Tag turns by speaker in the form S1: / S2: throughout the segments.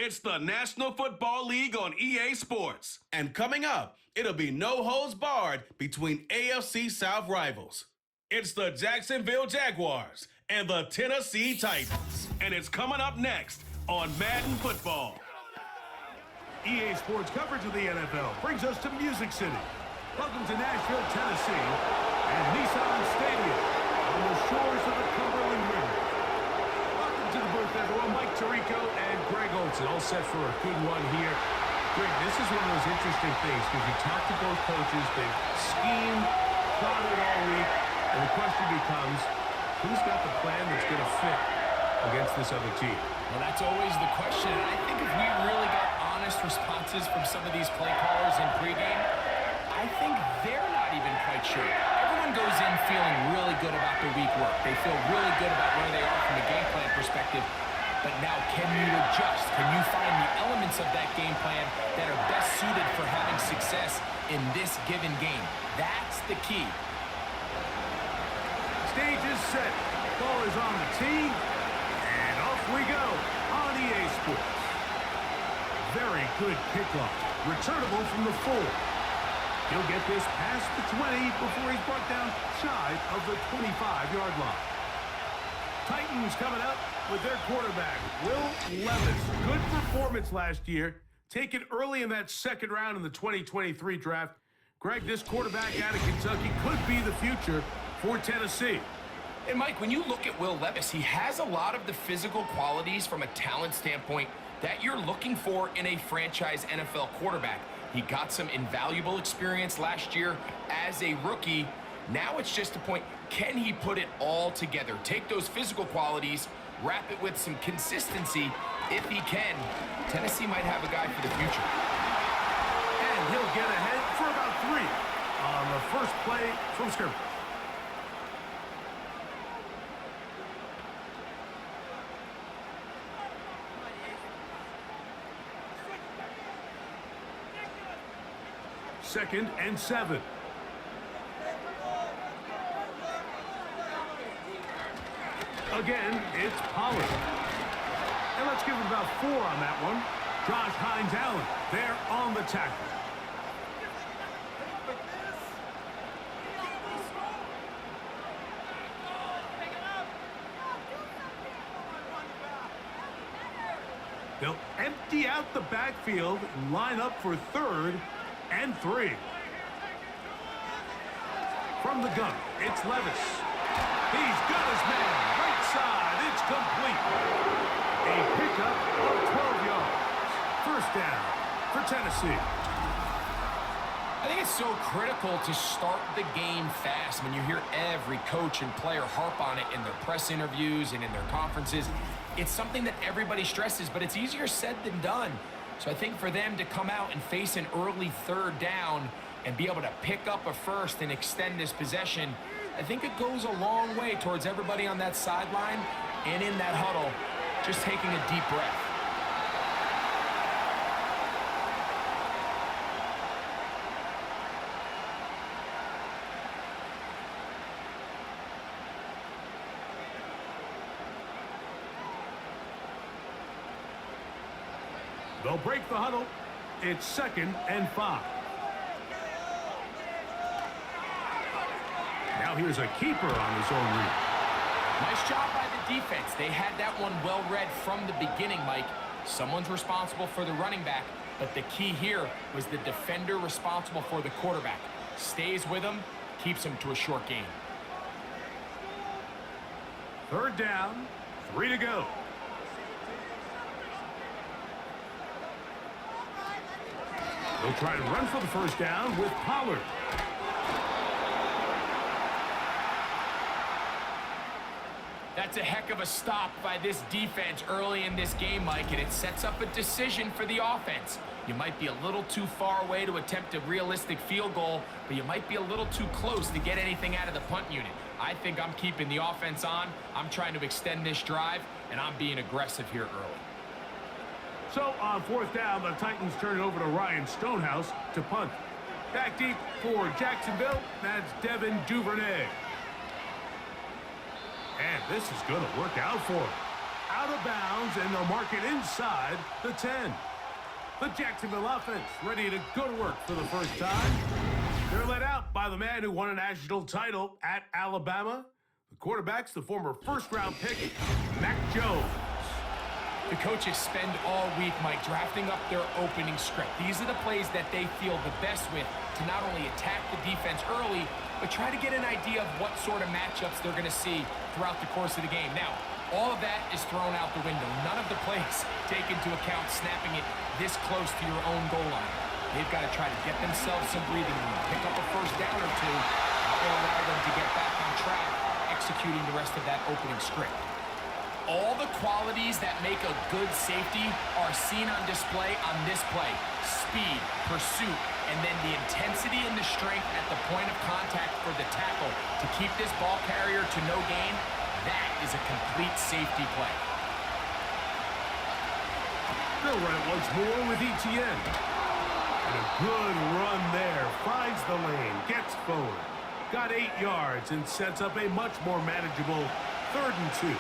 S1: It's the National Football League on EA Sports. And coming up, it'll be no holds barred between AFC South rivals. It's the Jacksonville Jaguars and the Tennessee Titans. And it's coming up next on Madden Football.
S2: EA Sports coverage of the NFL brings us to Music City. Welcome to Nashville, Tennessee, and Nissan Stadium on the shores of the Cumberland River. Welcome to the booth, everyone. Mike Tirico and Greg Olson, all set for a good one here. Greg, this is one of those interesting things because you talk to both coaches, they've schemed, plotted all week, and the question becomes, who's got the plan that's going to fit against this other team?
S3: Well, that's always the question. And I think if we really got honest responses from some of these play callers in pregame, I think they're not even quite sure. Everyone goes in feeling really good about the week work. They feel really good about where they are from a game plan perspective. But now, can you adjust? Can you find the elements of that game plan that are best suited for having success in this given game? That's the key.
S2: Stage is set. Ball is on the tee. And off we go on EA Sports. Very good kickoff. Returnable from the 4. He'll get this past the 20 before he's brought down shy of the 25-yard line. Titans coming up with their quarterback, Will Levis. Good performance last year. Taken early in that second round in the 2023 draft. Greg, this quarterback out of Kentucky could be the future for Tennessee.
S3: And Mike, when you look at Will Levis, he has a lot of the physical qualities from a talent standpoint that you're looking for in a franchise NFL quarterback. He got some invaluable experience last year as a rookie. Now it's just a point, can he put it all together? Take those physical qualities, wrap it with some consistency. If he can, Tennessee might have a guy for the future.
S2: And he'll get ahead for about 3 on the first play from scrimmage. Second and 7. Again, it's Pollard. And let's give him about 4 on that one. Josh Hines-Allen there on the tackle. They'll empty out the backfield and line up for 3rd and 3. From the gun, it's Levis. He's got his man. Right side, it's complete. A pickup of 12 yards. First down for Tennessee.
S3: I think it's so critical to start the game fast. When you hear every coach and player harp on it in their press interviews and in their conferences, it's something that everybody stresses, but it's easier said than done. So I think for them to come out and face an early 3rd down and be able to pick up a first and extend this possession, I think it goes a long way towards everybody on that sideline and in that huddle just taking a deep breath.
S2: They'll break the huddle. It's 2nd and 5. Now here's a keeper on his own read.
S3: Nice job by the defense. They had that one well read from the beginning, Mike. Someone's responsible for the running back, but the key here was the defender responsible for the quarterback. Stays with him, keeps him to a short gain.
S2: 3rd down, 3 to go. They'll try and run for the first down with Pollard.
S3: That's a heck of a stop by this defense early in this game, Mike, and it sets up a decision for the offense. You might be a little too far away to attempt a realistic field goal, but you might be a little too close to get anything out of the punt unit. I think I'm keeping the offense on. I'm trying to extend this drive, and I'm being aggressive here early.
S2: So on 4th down, the Titans turn it over to Ryan Stonehouse to punt. Back deep for Jacksonville, that's Devin Duvernay. And this is going to work out for him. out of bounds, and they'll mark it inside the 10. The Jacksonville offense ready to go to work for the first time. They're led out by the man who won a national title at Alabama. The quarterback's the former first-round pick, Mac Jones.
S3: The coaches spend all week, Mike, drafting up their opening script. These are the plays that they feel the best with to not only attack the defense early, but try to get an idea of what sort of matchups they're going to see throughout the course of the game. Now, all of that is thrown out the window. None of the plays take into account snapping it this close to your own goal line. They've got to try to get themselves some breathing room, pick up a first down or two, that will allow them to get back on track, executing the rest of that opening script. All the qualities that make a good safety are seen on display on this play. Speed, pursuit, and then the intensity and the strength at the point of contact for the tackle to keep this ball carrier to no gain. That is a complete safety play.
S2: They'll run it once more with Etienne. And a good run there. Finds the lane, gets forward. Got 8 yards and sets up a much more manageable 3rd and 2.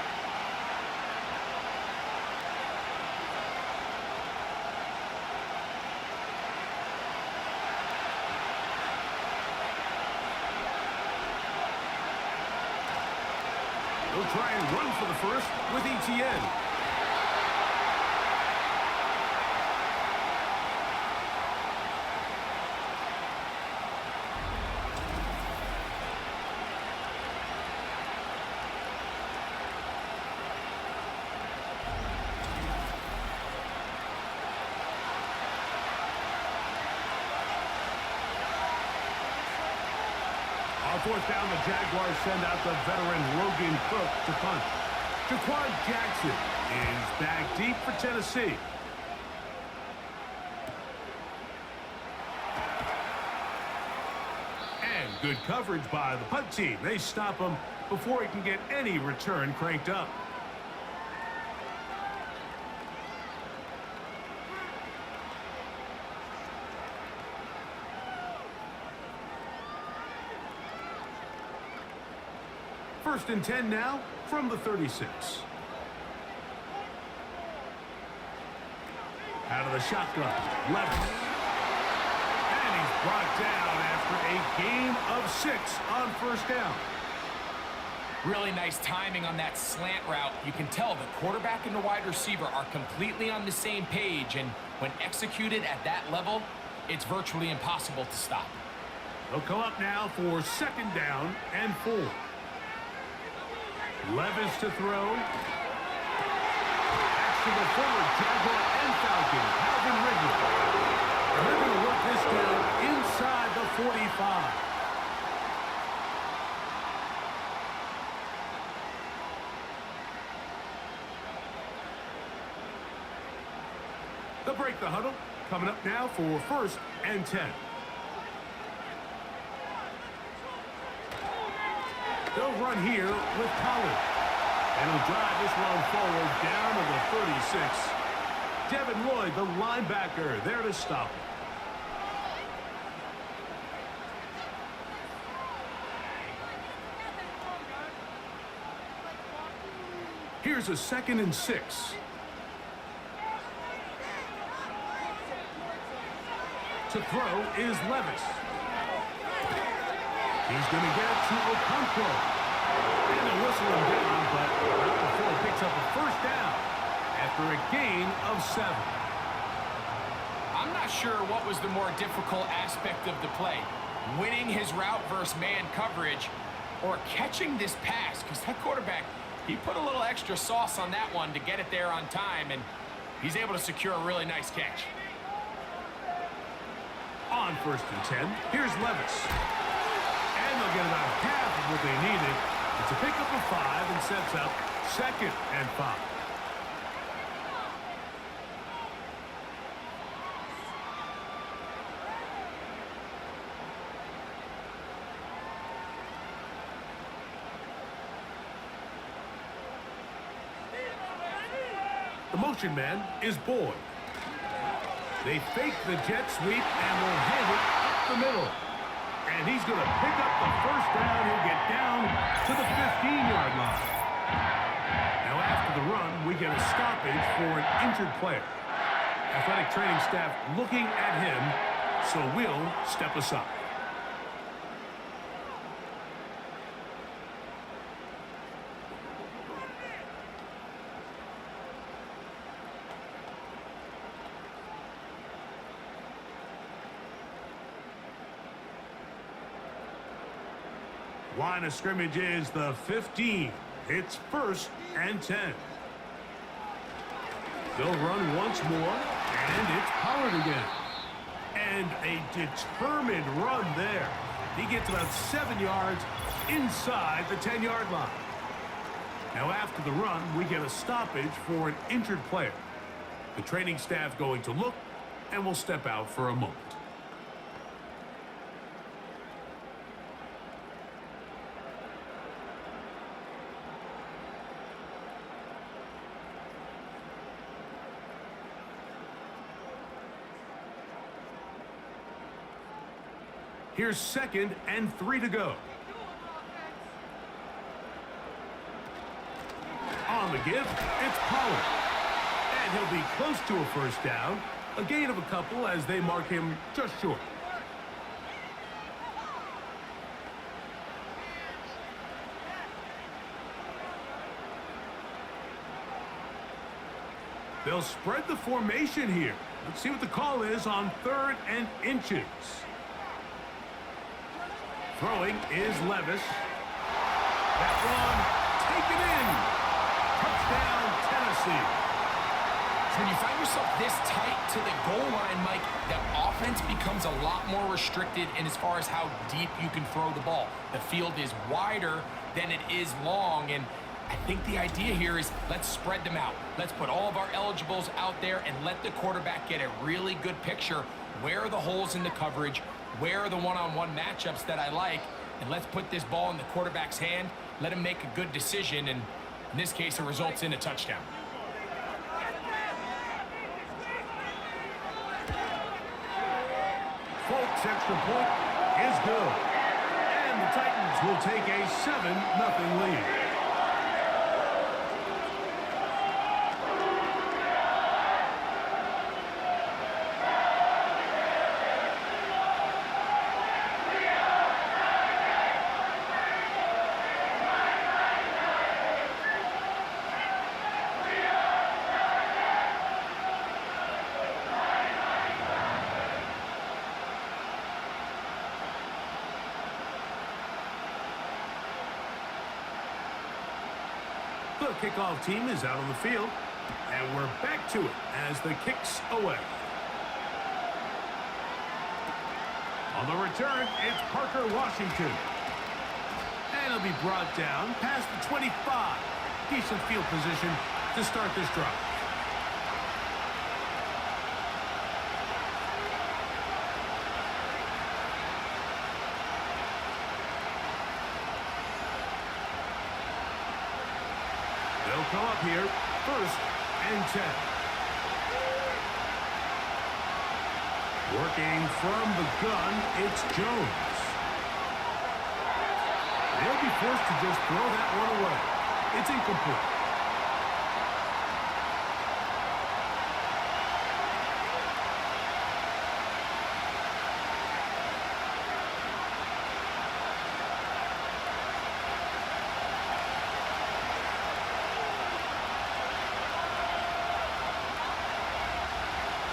S2: They'll try and run for the first with Etienne. On 4th down, the Jaguars send out the veteran Logan Cook to punt. Jaquan Jackson is back deep for Tennessee. And good coverage by the punt team. They stop him before he can get any return cranked up. First and 10 now from the 36. Out of the shotgun, Levis. And he's brought down after a gain of 6 on 1st down.
S3: Really nice timing on that slant route. You can tell the quarterback and the wide receiver are completely on the same page, and when executed at that level, it's virtually impossible to stop.
S2: They'll come up now for 2nd down and 4. Levis to throw. That's to the former Jaguar and Falcon, Calvin Ridley. They're going to work this down inside the 45. They'll break the huddle. Coming up now for 1st and 10. They'll run here with Pollard. And he'll drive this one forward down to the 36. Devin Lloyd, the linebacker, there to stop him. Here's a 2nd and 6. To throw is Levis. He's going to get it to Okonkwo. And they'll whistle him down, but not before he picks up a 1st down after a gain of 7.
S3: I'm not sure what was the more difficult aspect of the play. Winning his route versus man coverage or catching this pass, because that quarterback, he put a little extra sauce on that one to get it there on time, and he's able to secure a really nice catch.
S2: On 1st and 10, here's Levis. And they'll get about half of what they needed. It's a pickup of 5 and sets up 2nd and 5. The motion man is Boyd. They fake the jet sweep and will hand it up the middle. And he's going to pick up the 1st down. He'll get down to the 15-yard line. Now after the run, we get a stoppage for an injured player. Athletic training staff looking at him, so we'll step aside. Line of scrimmage is the 15. It's 1st and 10. They'll run once more, and it's Pollard again. And a determined run there. He gets about 7 yards inside the 10-yard line. Now after the run, we get a stoppage for an injured player. The training staff going to look, and we'll step out for a moment. Here's 2nd and 3 to go. On the give, it's Pollard. And he'll be close to a first down. A gain of a couple as they mark him just short. They'll spread the formation here. Let's see what the call is on 3rd and inches. Throwing is Levis. That one taken in. Touchdown, Tennessee.
S3: So when you find yourself this tight to the goal line, Mike, the offense becomes a lot more restricted in as far as how deep you can throw the ball. The field is wider than it is long, and I think the idea here is let's spread them out. Let's put all of our eligibles out there and let the quarterback get a really good picture. Where are the holes in the coverage? Where are the one-on-one matchups that I like? And let's put this ball in the quarterback's hand. Let him make a good decision, and in this case, it results in a touchdown.
S2: Folks, extra point is good. And the Titans will take a 7-0 lead. The kickoff team is out on the field, and we're back to it as the kick's away. On the return, it's Parker Washington. And he'll be brought down past the 25. Decent field position to start this drive. They'll come up here, 1st and 10. Working from the gun, it's Jones. They'll be forced to just throw that one away. It's incomplete.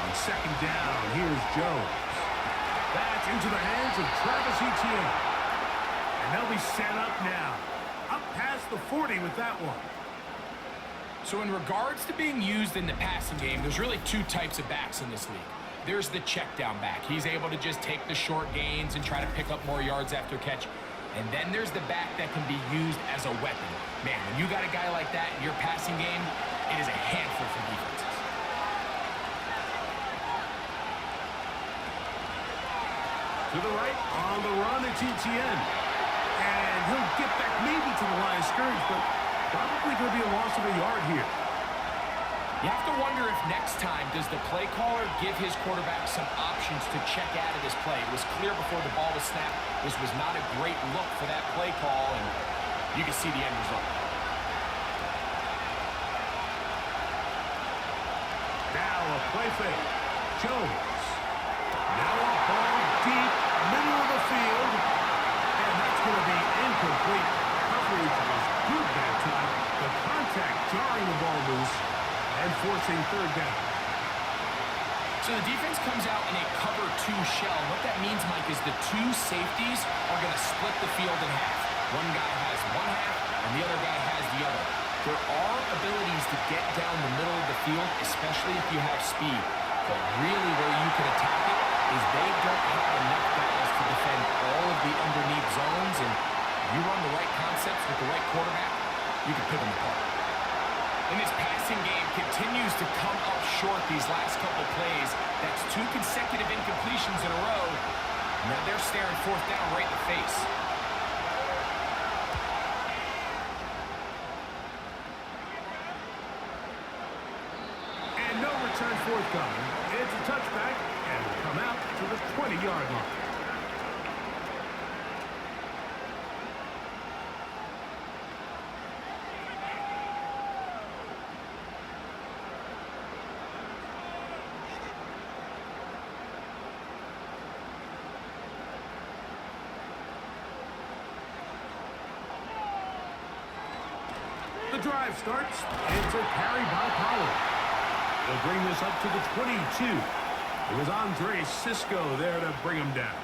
S2: On 2nd down, here's Jones. That's into the hands of Travis Etienne. And they'll be set up now. Up past the 40 with that one.
S3: So in regards to being used in the passing game, there's really 2 types of backs in this league. There's the check down back. He's able to just take the short gains and try to pick up more yards after catch. And then there's the back that can be used as a weapon. Man, when you got a guy like that in your passing game, it is a handful for defenses.
S2: To the right, on the run, it's Etienne. And he'll get back maybe to the line of scrimmage, but probably going to be a loss of a yard here.
S3: You have to wonder if next time, does the play caller give his quarterback some options to check out of this play? It was clear before the ball was snapped, this was not a great look for that play call, and you can see the end result.
S2: Play fake. Jones. Now a ball deep, middle of the field. And that's going to be incomplete. Coverage was good that time. The contact jarring the ball loose and forcing third down.
S3: So the defense comes out in a cover 2 shell. What that means, Mike, is the 2 safeties are going to split the field in half. One guy has one half, and the other guy has the other. There are abilities to get down the middle of the field, especially if you have speed. But really where you can attack it is they don't have enough guys to defend all of the underneath zones, and you run the right concepts with the right quarterback, you can pick them apart. And this passing game continues to come up short these last couple plays. That's 2 consecutive incompletions in a row. Now they're staring fourth down right in the face.
S2: And no return forthcoming. It's a touchback, and will come out to the 20-yard line. The drive starts. It's a carry by Pollard. They'll bring this up to the 22. It was Andre Cisco there to bring him down.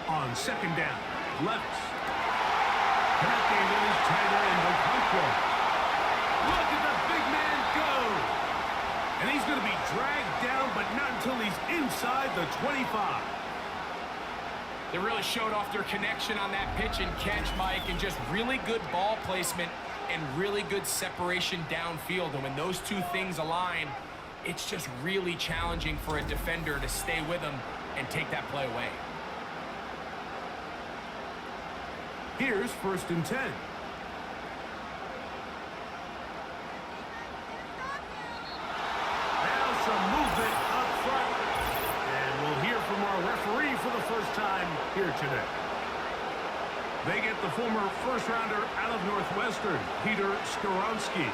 S2: On second down, Levis. Connecting with his tight end, Okonkwo. Look at the big man go! And he's going to be dragged down, but not until he's inside the 25.
S3: They really showed off their connection on that pitch and catch, Mike, and just really good ball placement and really good separation downfield. And when those 2 things align, it's just really challenging for a defender to stay with them and take that play away.
S2: Here's 1st and 10. Now some movement up front. And we'll hear from our referee for the first time here today. They get the former first-rounder out of Northwestern, Peter Skoronsky.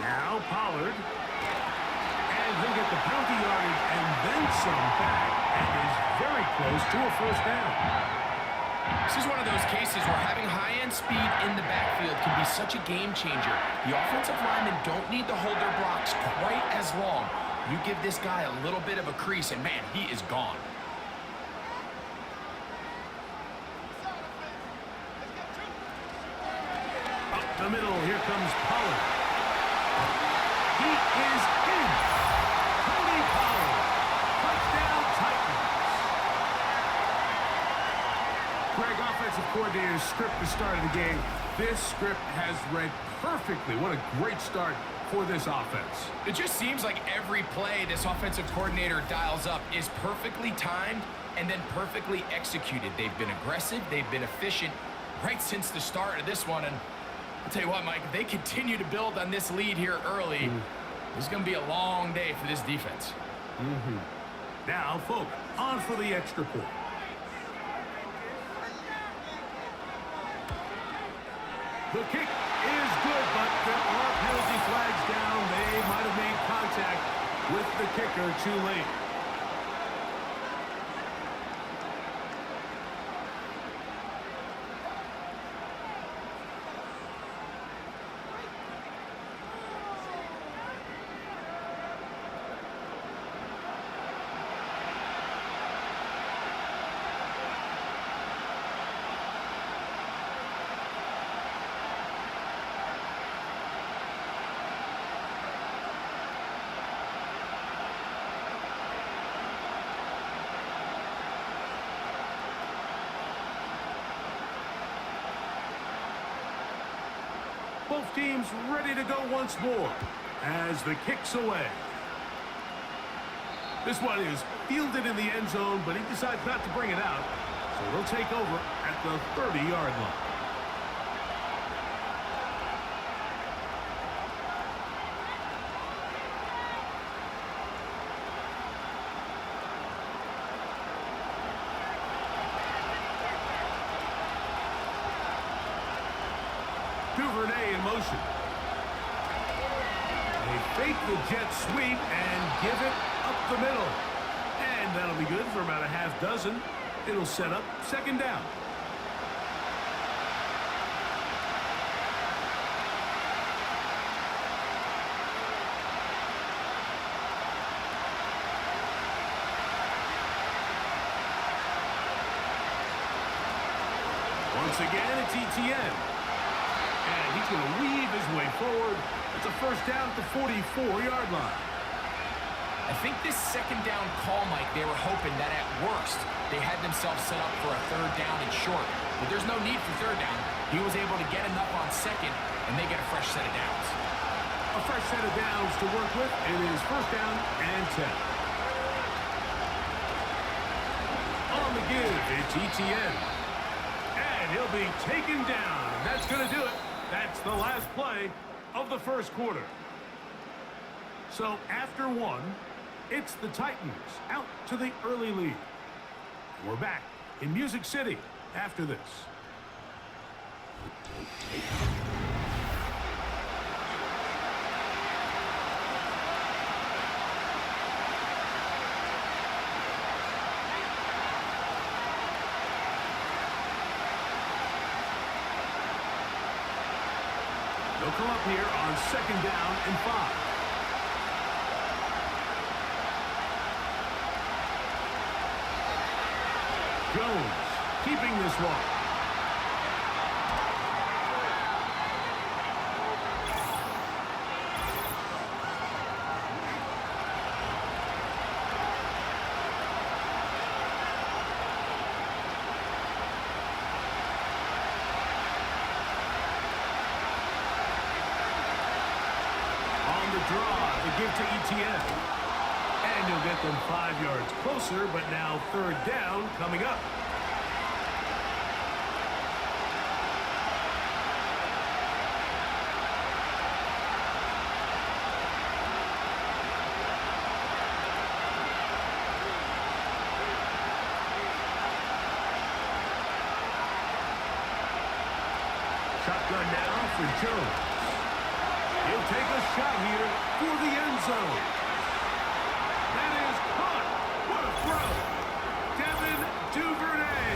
S2: Now Pollard. And he'll get the penalty yardage and then some back, and is very close to a first down.
S3: This is one of those cases where having high-end speed in the backfield can be such a game changer. The offensive linemen don't need to hold their blocks quite as long. You give this guy a little bit of a crease, and man, he is gone.
S2: Up the middle, here comes Pollard. He is in. Cody Pollard. Touchdown Titans. Greg, offensive coordinator's script to start of the game. This script has read perfectly. What a great start for this offense.
S3: It just seems like every play this offensive coordinator dials up is perfectly timed and then perfectly executed. They've been aggressive. They've been efficient right since the start of this one. And I'll tell you what, Mike, if they continue to build on this lead here early, this is going to be a long day for this defense.
S2: Now, Folk, on for the extra point. The kick is good, but there are penalty flags down. They might have made contact with the kicker too late. Both teams ready to go once more as the kick's away. This one is fielded in the end zone, but he decides not to bring it out. So he'll take over at the 30-yard line. In motion. They fake the jet sweep and give it up the middle. And that'll be good for about a half dozen. It'll set up second down. Once again, it's ETN. And he's going to weave his way forward. It's a first down at the 44-yard line.
S3: I think this second down call, Mike, they were hoping that at worst they had themselves set up for a third down and short. But there's no need for third down. He was able to get enough on second, and they get a fresh set of downs.
S2: A fresh set of downs to work with. It is first down and 10. On the give, it's ETN. And he'll be taken down. And that's going to do it. That's the last play of the first quarter. So after one, it's the Titans out to the early lead. We're back in Music City after this. They'll come up here on second down and 5. Jones keeping this one. Draw to give to ETN. And he'll get them 5 yards closer, but now third down coming up. Shotgun now for Jones. He'll take a shot here for the end zone. That is caught. What a throw. Devin Duvernay.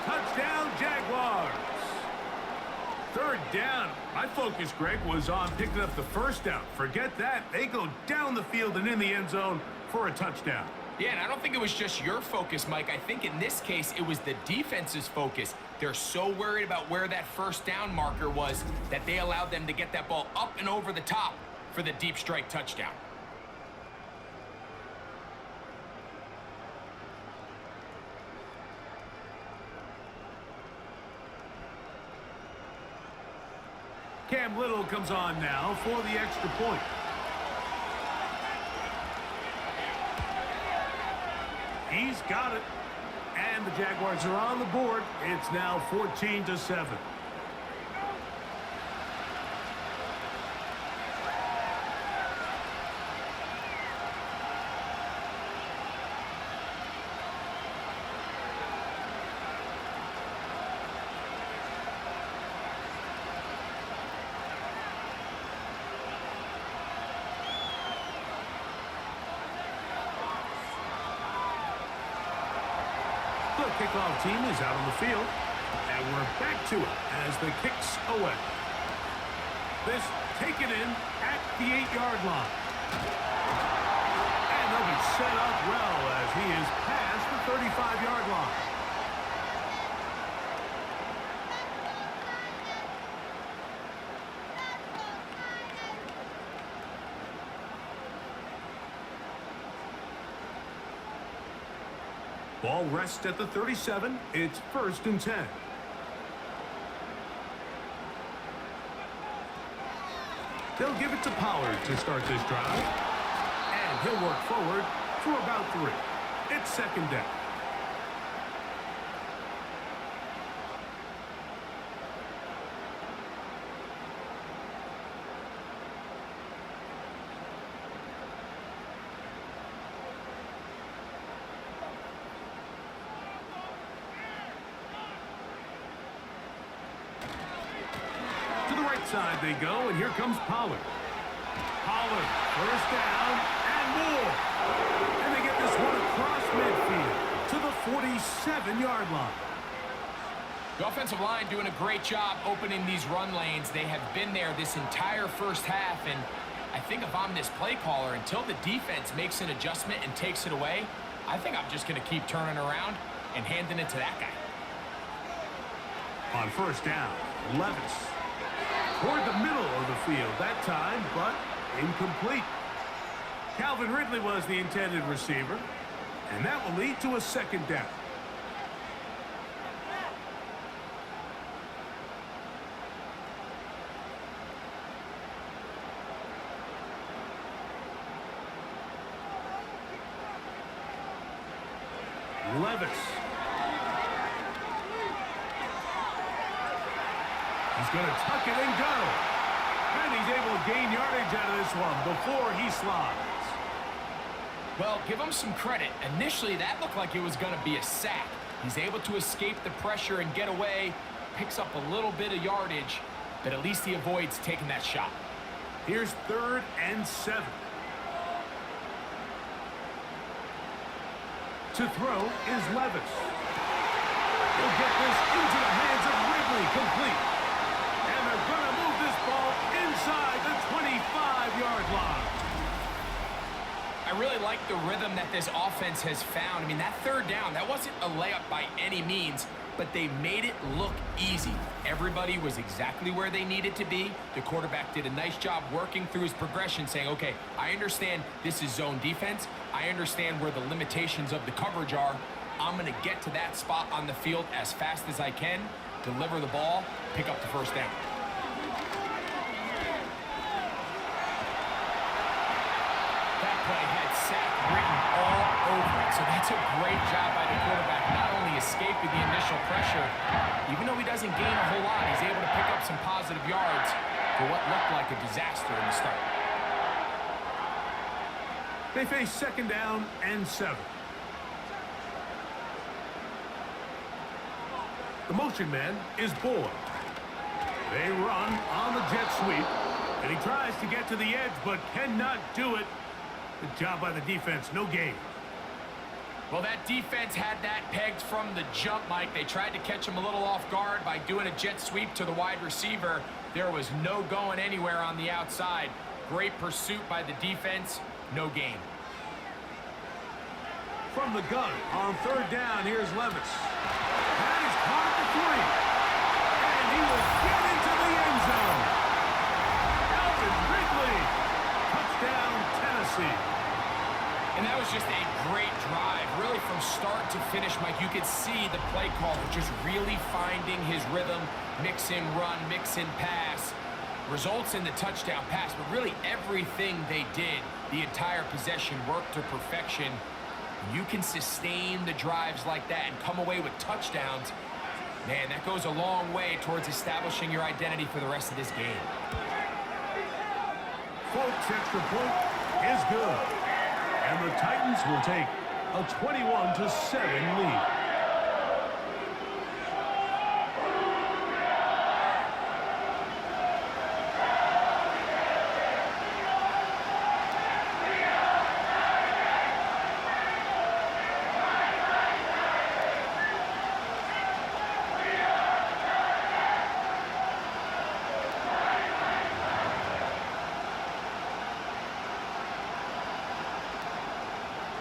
S2: Touchdown, Jaguars. Third down. My focus, Greg, was on picking up the first down. Forget that. They go down the field and in the end zone for a touchdown.
S3: Yeah, and I don't think it was just your focus, Mike. I think in this case, it was the defense's focus. They're so worried about where that first down marker was that they allowed them to get that ball up and over the top for the deep strike touchdown.
S2: Cam Little comes on now for the extra point. He's got it. And the Jaguars are on the board. It's now 14-7. The kickoff team is out on the field, and we're back to it as the kick's away. This taken in at the 8-yard line. And they'll be set up well as he is past the 35-yard line. Ball rests at the 37. It's 1st and 10. They'll give it to Pollard to start this drive. And he'll work forward for about 3. It's second down. To the right side they go, and here comes Pollard. Pollard, first down, and more. And they get this one across midfield to the 47-yard line.
S3: The offensive line doing a great job opening these run lanes. They have been there this entire first half, and I think if I'm this play caller, until the defense makes an adjustment and takes it away, I think I'm just going to keep turning around and handing it to that guy.
S2: On first down, Levis. Toward the middle of the field that time, but incomplete. Calvin Ridley was the intended receiver, and that will lead to a second down. Levis. He's going to tuck it and go. And he's able to gain yardage out of this one before he slides.
S3: Well, give him some credit. Initially, that looked like it was going to be a sack. He's able to escape the pressure and get away, picks up a little bit of yardage, but at least he avoids taking that shot.
S2: Here's 3rd and 7. To throw is Levis. He'll get this into the hands of Ridley, complete. And they're going to move this ball inside the 25-yard line.
S3: I really like the rhythm that this offense has found. I mean, that third down, that wasn't a layup by any means, but they made it look easy. Everybody was exactly where they needed to be. The quarterback did a nice job working through his progression, saying, okay, I understand this is zone defense. I understand where the limitations of the coverage are. I'm going to get to that spot on the field as fast as I can, deliver the ball, pick up the first down. That play had sack written all over it, so that's a great job by the quarterback, not only escaping the initial pressure, even though he doesn't gain a whole lot, he's able to pick up some positive yards for what looked like a disaster in the start.
S2: They face second down and 7. The motion man is Boyd. They run on the jet sweep, and he tries to get to the edge but cannot do it. Good job by the defense, no gain.
S3: Well, that defense had that pegged from the jump, Mike. They tried to catch him a little off guard by doing a jet sweep to the wide receiver. There was no going anywhere on the outside. Great pursuit by the defense, no gain.
S2: From the gun on third down, here's Levis. That is caught at the 3. And he will get into the end zone. Calvin Ridley. Touchdown, Tennessee.
S3: And that was just a great drive. Really from start to finish, Mike, you could see the play caller just really finding his rhythm. Mix in run, mix in pass. Results in the touchdown pass, but really everything they did, the entire possession worked to perfection. You can sustain the drives like that and come away with touchdowns. Man, that goes a long way towards establishing your identity for the rest of this game.
S2: Folks, extra point is good. And the Titans will take a 21-7 lead.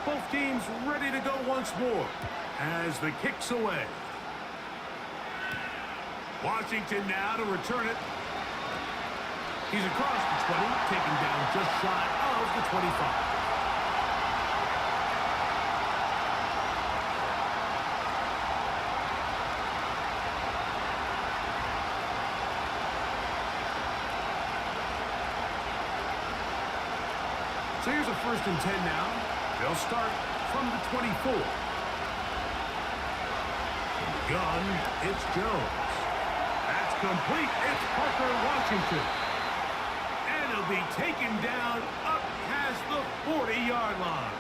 S2: Both teams ready to go once more as the kick's away. Washington now to return it. He's across the 20, taken down just shy of the 25. So here's a 1st and 10 now. They'll start from the 24. From the gun, it's Jones. That's complete. It's Parker Washington. And he'll be taken down up past the 40-yard line.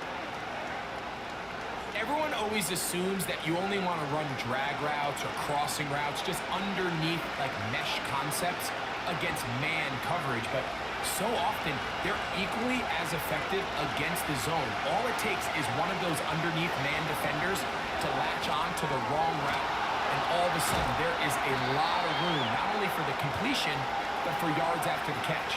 S3: Everyone always assumes that you only want to run drag routes or crossing routes just underneath like mesh concepts against man coverage, but so often they're equally as effective against the zone. All it takes is one of those underneath man defenders to latch on to the wrong route, and all of a sudden there is a lot of room, not only for the completion, but for yards after the catch.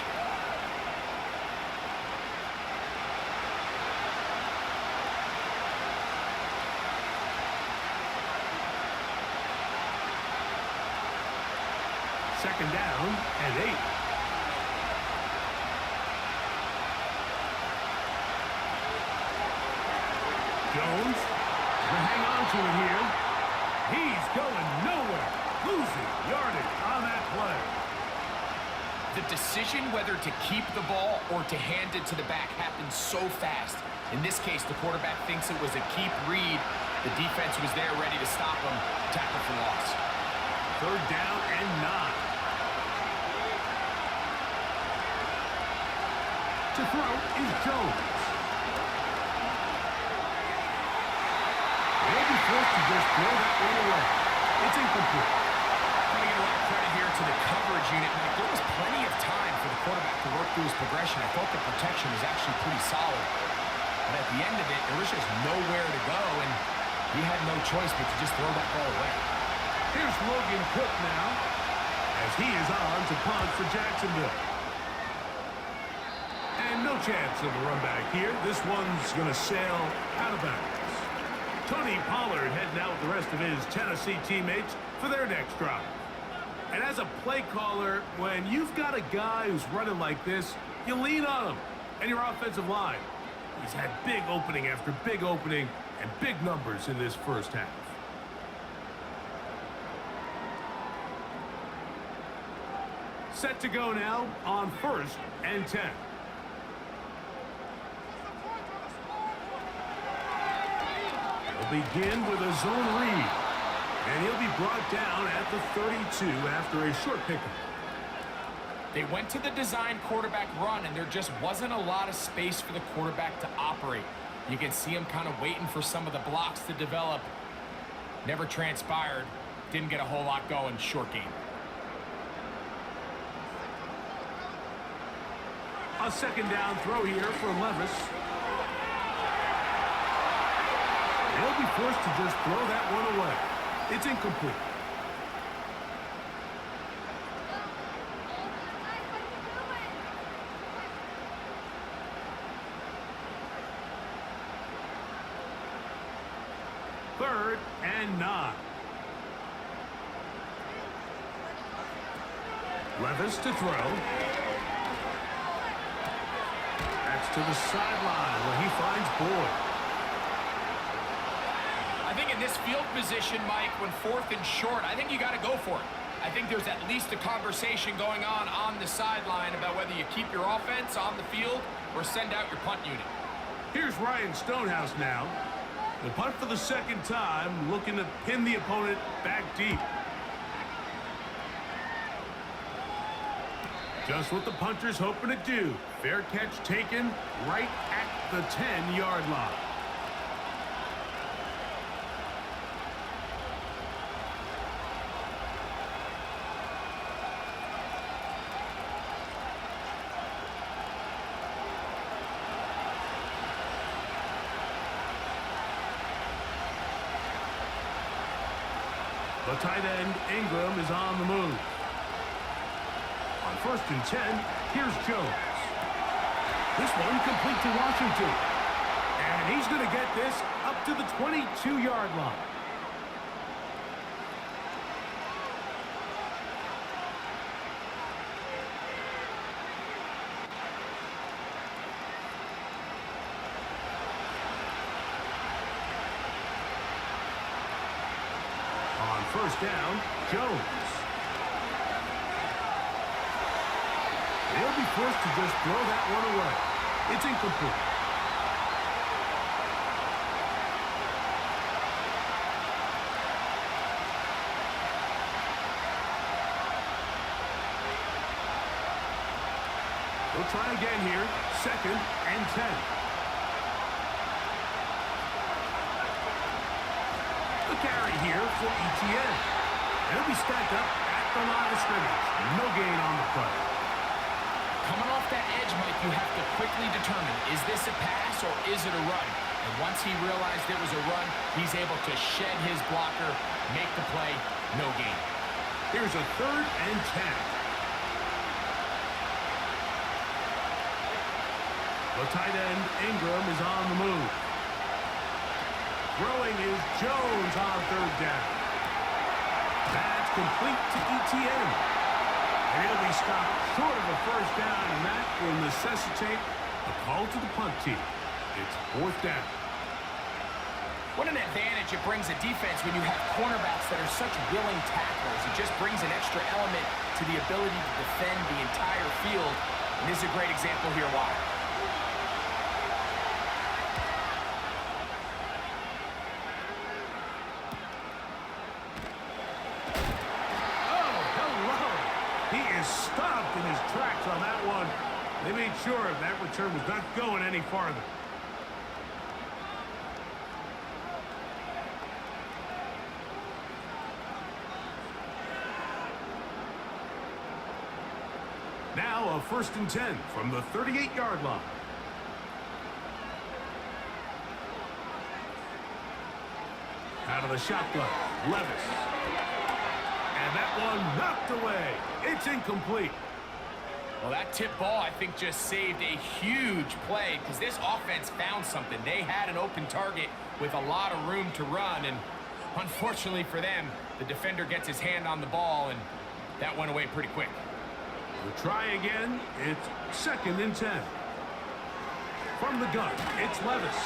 S2: Second down and 8. Jones will hang on to it here. He's going nowhere. Losing yardage on that play.
S3: The decision whether to keep the ball or to hand it to the back happens so fast. In this case, the quarterback thinks it was a keep read. The defense was there ready to stop him. Tackle for loss.
S2: Third down and 9. To throw is Jones. They'll be forced to just throw that one away. It's incomplete.
S3: I'm going to give a lot of credit here to the coverage unit. There was plenty of time for the quarterback to work through his progression. I thought the protection was actually pretty solid. But at the end of it, there was just nowhere to go, and he had no choice but to just throw that ball away.
S2: Here's Logan Cook now, as he is on to punt for Jacksonville. And no chance of a run back here. This one's going to sail out of bounds. Tony Pollard heading out with the rest of his Tennessee teammates for their next drive. And as a play caller, when you've got a guy who's running like this, you lean on him and your offensive line. He's had big opening after big opening and big numbers in this first half. Set to go now on 1st and 10. They'll begin with a zone read. And he'll be brought down at the 32 after a short pickup.
S3: They went to the design quarterback run, and there just wasn't a lot of space for the quarterback to operate. You can see him kind of waiting for some of the blocks to develop. Never transpired. Didn't get a whole lot going. Short game.
S2: A second down throw here for Levis. They'll be forced to just throw that one away. It's incomplete. Third and 9. Levis to throw. That's to the sideline where he finds Boyd.
S3: I think in this field position, Mike, when 4th and short, I think you got to go for it. I think there's at least a conversation going on the sideline about whether you keep your offense on the field or send out your punt unit.
S2: Here's Ryan Stonehouse now. The punt for the second time, looking to pin the opponent back deep. Just what the punter's hoping to do. Fair catch taken right at the 10-yard line. The tight end, Ingram, is on the move. On 1st and 10, here's Jones. This one complete to Washington. And he's going to get this up to the 22-yard line. On 1st down, Jones. They'll be forced to just throw that one away. It's incomplete. We'll try again here. 2nd and 10. The carry here for ETN. It'll be stacked up at the line of scrimmage. No gain on the play.
S3: Coming off that edge, Mike, you have to quickly determine, is this a pass or is it a run? And once he realized it was a run, he's able to shed his blocker, make the play, no gain.
S2: Here's a 3rd and 10. The tight end, Ingram, is on the move. Throwing is Jones on 3rd down. That's complete to ETN. And he'll be stopped short of a 1st down, and that will necessitate a call to the punt team. It's 4th down.
S3: What an advantage it brings a defense when you have cornerbacks that are such willing tacklers. It just brings an extra element to the ability to defend the entire field. And this is a great example here why.
S2: Stopped in his tracks on that one. They made sure that return was not going any farther. Now a 1st and 10 from the 38-yard line. Out of the shotgun, Levis. And that one knocked away. It's incomplete.
S3: Well, that tip ball, I think, just saved a huge play because this offense found something. They had an open target with a lot of room to run, and unfortunately for them, the defender gets his hand on the ball, and that went away pretty quick.
S2: We'll try again. It's 2nd and 10. From the gun, it's Levis.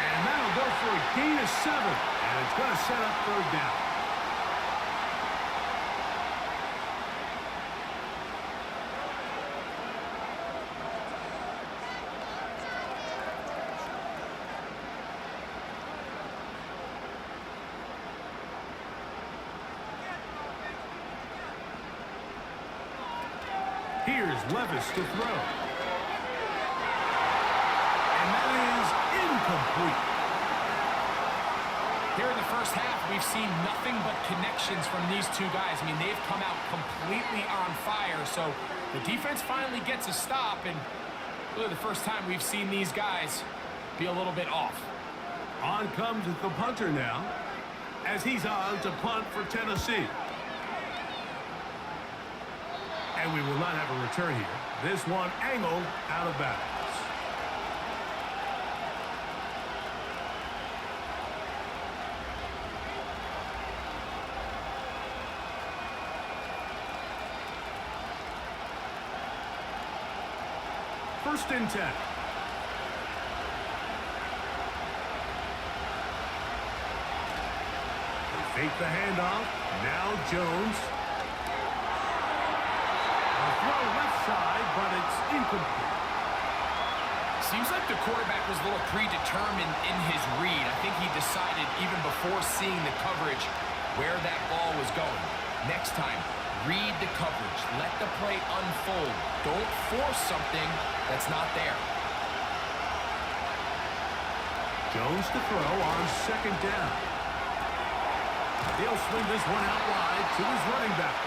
S2: And that'll go for a gain of 7. And it's going to set up 3rd down. Here's Levis to throw. And that is incomplete.
S3: Here in the first half, we've seen nothing but connections from these two guys. I mean, they've come out completely on fire. So the defense finally gets a stop, and really the first time we've seen these guys be a little bit off.
S2: On comes the punter now, as he's on to punt for Tennessee. And we will not have a return here. This one angled out of bounds. First and 10. They fake the handoff. Now Jones. Throw left side, but it's incomplete.
S3: Seems like the quarterback was a little predetermined in his read. I think he decided even before seeing the coverage where that ball was going. Next time, read the coverage. Let the play unfold. Don't force something that's not there.
S2: Jones to throw on 2nd down. He'll swing this one out wide to his running back.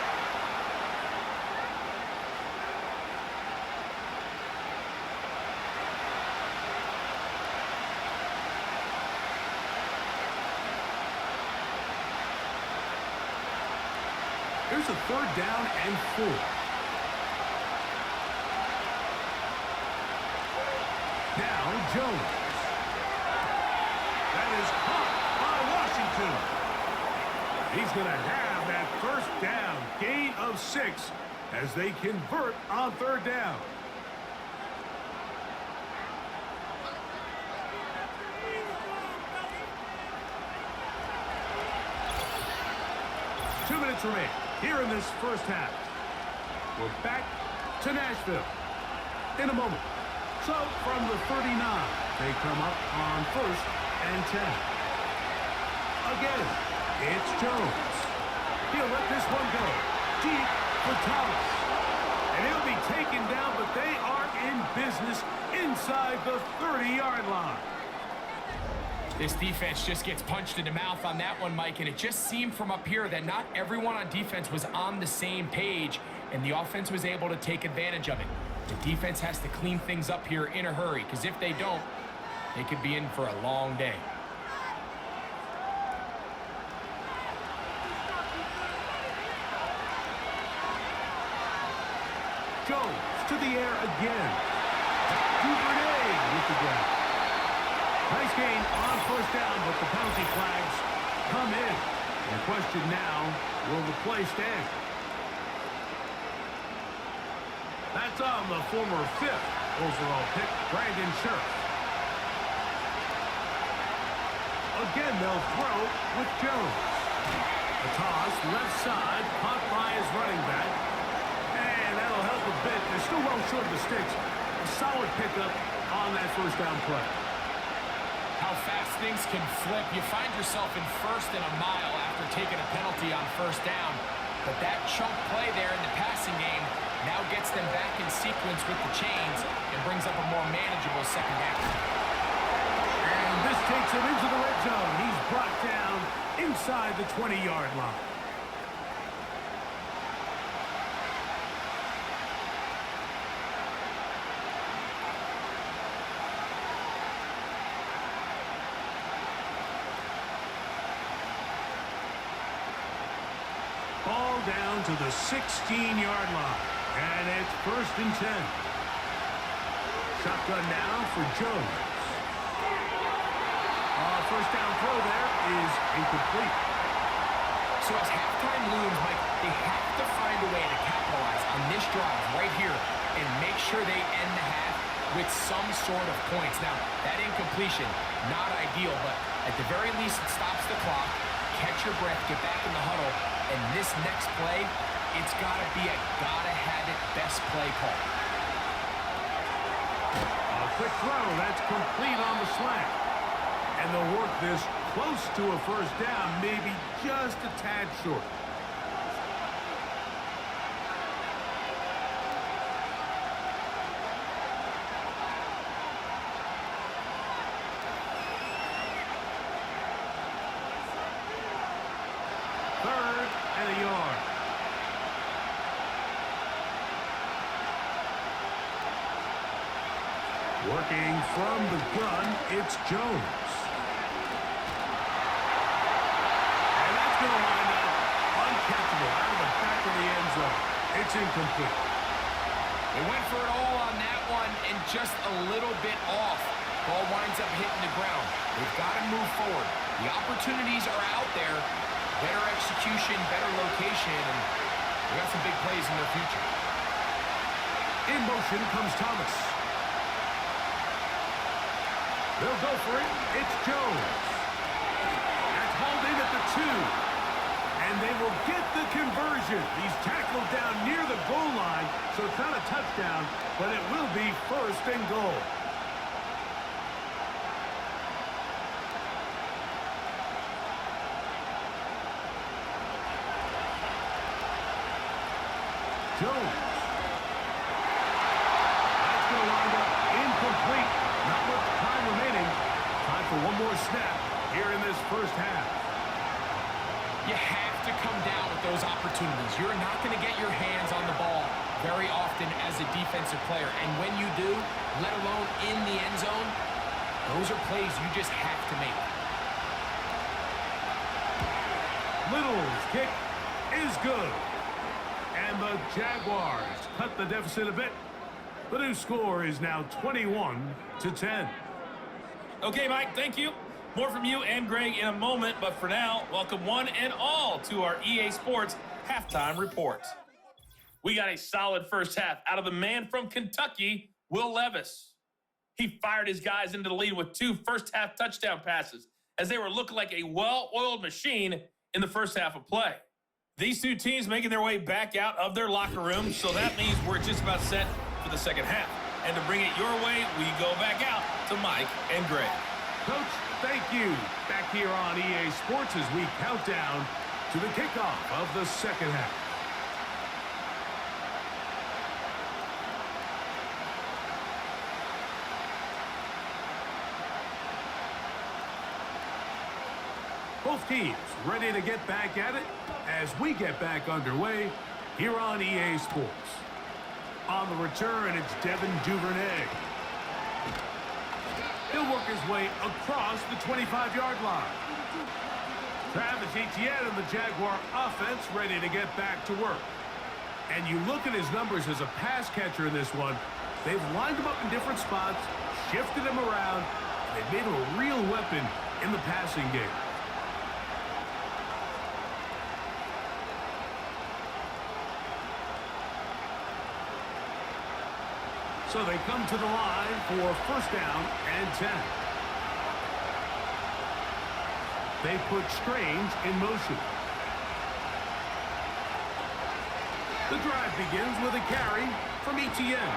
S2: Here's a 3rd down and 4. Now Jones. That is caught by Washington. He's going to have that 1st down, gain of 6 as they convert on 3rd down. Two minutes remain here in this first half. We're back to Nashville in a moment. So from the 39, they come up on 1st and 10. Again, it's Jones. He'll let this one go deep for Thomas. And he'll be taken down, but they are inside the 30-yard line.
S3: This defense just gets punched in the mouth on that one, Mike, and it just seemed from up here that not everyone on defense was on the same page, and the offense was able to take advantage of it. The defense has to clean things up here in a hurry, because if they don't, they could be in for a long day.
S2: Jones to the air again. Duvernay with the grab. Nice gain on first down, but the penalty flags come in. The question now, will the play stand? That's on the former 5th overall pick, Brandon Scherf. Again, they'll throw with Jones. A toss, left side, caught by his running back. And that'll help a bit. They're still well short of the sticks. A solid pickup on that first down play.
S3: How fast things can flip. You find yourself in first and a mile after taking a penalty on first down. But that chunk play there in the passing game now gets them back in sequence with the chains and brings up a more manageable second down.
S2: And this takes him into the red zone. He's brought down inside the 20-yard line. Ball down to the 16-yard line. And it's 1st and 10. Shotgun now for Jones. First down throw there is incomplete.
S3: So as halftime looms, Mike, they have to find a way to capitalize on this drive right here and make sure they end the half with some sort of points. Now, that incompletion, not ideal, but at the very least it stops the clock. Catch your breath, get back in the huddle, and this next play, it's got to be a gotta-have-it best play call.
S2: A quick throw, that's complete on the slant. And they'll work this close to a first down, maybe just a tad short. Third and a yard. Working from the gun, it's Jones. And that's going to wind up uncatchable out of the back of the end zone. It's incomplete.
S3: They went for it all on that one and just a little bit off. Ball winds up hitting the ground. They've got to move forward. The opportunities are out there. Better execution, better location, and we got some big plays in their future.
S2: In motion comes Thomas. They'll go for it. It's Jones. That's hauled in at the 2. And they will get the conversion. He's tackled down near the goal line, so it's not a touchdown, but it will be 1st and goal. Jones. That's going to wind up incomplete. Not much time remaining. Time for one more snap here in this first half.
S3: You have to come down with those opportunities. You're not going to get your hands on the ball very often as a defensive player. And when you do, let alone in the end zone, those are plays you just have to make.
S2: Little's kick is good. And the Jaguars cut the deficit a bit. The new score is now 21-10.
S4: Okay, Mike, thank you. More from you and Greg in a moment, but for now, welcome one and all to our EA Sports Halftime Report. We got a solid first half out of the man from Kentucky, Will Levis. He fired his guys into the lead with 2 first-half touchdown passes as they were looking like a well-oiled machine in the first half of play. These two teams making their way back out of their locker room, so that means we're just about set for the second half. And to bring it your way, we go back out to Mike and Greg.
S2: Coach, thank you. Back here on EA Sports as we count down to the kickoff of the second half. Both teams ready to get back at it as we get back underway here on EA Sports. On the return, it's Devin Duvernay. He'll work his way across the 25-yard line. Travis Etienne and the Jaguar offense ready to get back to work. And you look at his numbers as a pass catcher in this one. They've lined him up in different spots, shifted him around, and they've made him a real weapon in the passing game. So they come to the line for first down and 10. They put Strange in motion. The drive begins with a carry from Etienne.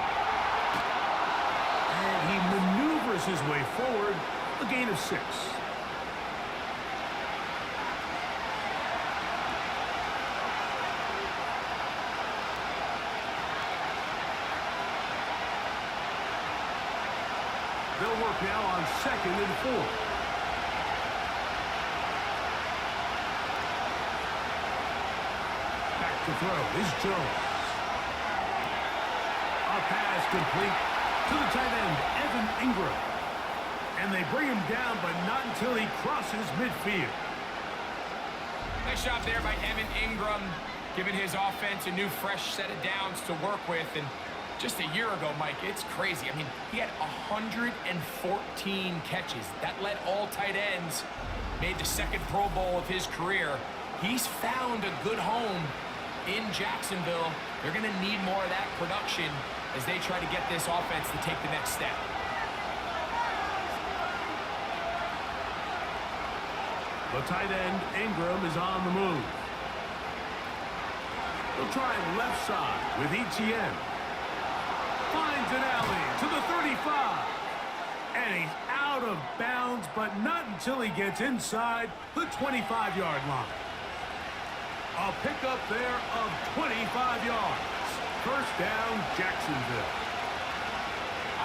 S2: And he maneuvers his way forward, a gain of 6. They'll work now on 2nd and 4. Back to throw is Jones. A pass complete to the tight end, Evan Ingram. And they bring him down, but not until he crosses midfield.
S3: Nice job there by Evan Ingram, giving his offense a new fresh set of downs to work with. And just a year ago, Mike, it's crazy. I mean, he had 114 catches. That led all tight ends, made the 2nd Pro Bowl of his career. He's found a good home in Jacksonville. They're going to need more of that production as they try to get this offense to take the next step.
S2: The tight end, Ingram, is on the move. They'll try left side with Etienne. Finds an alley to the 35. And he's out of bounds, but not until he gets inside the 25-yard line. A pickup there of 25 yards. First down, Jacksonville.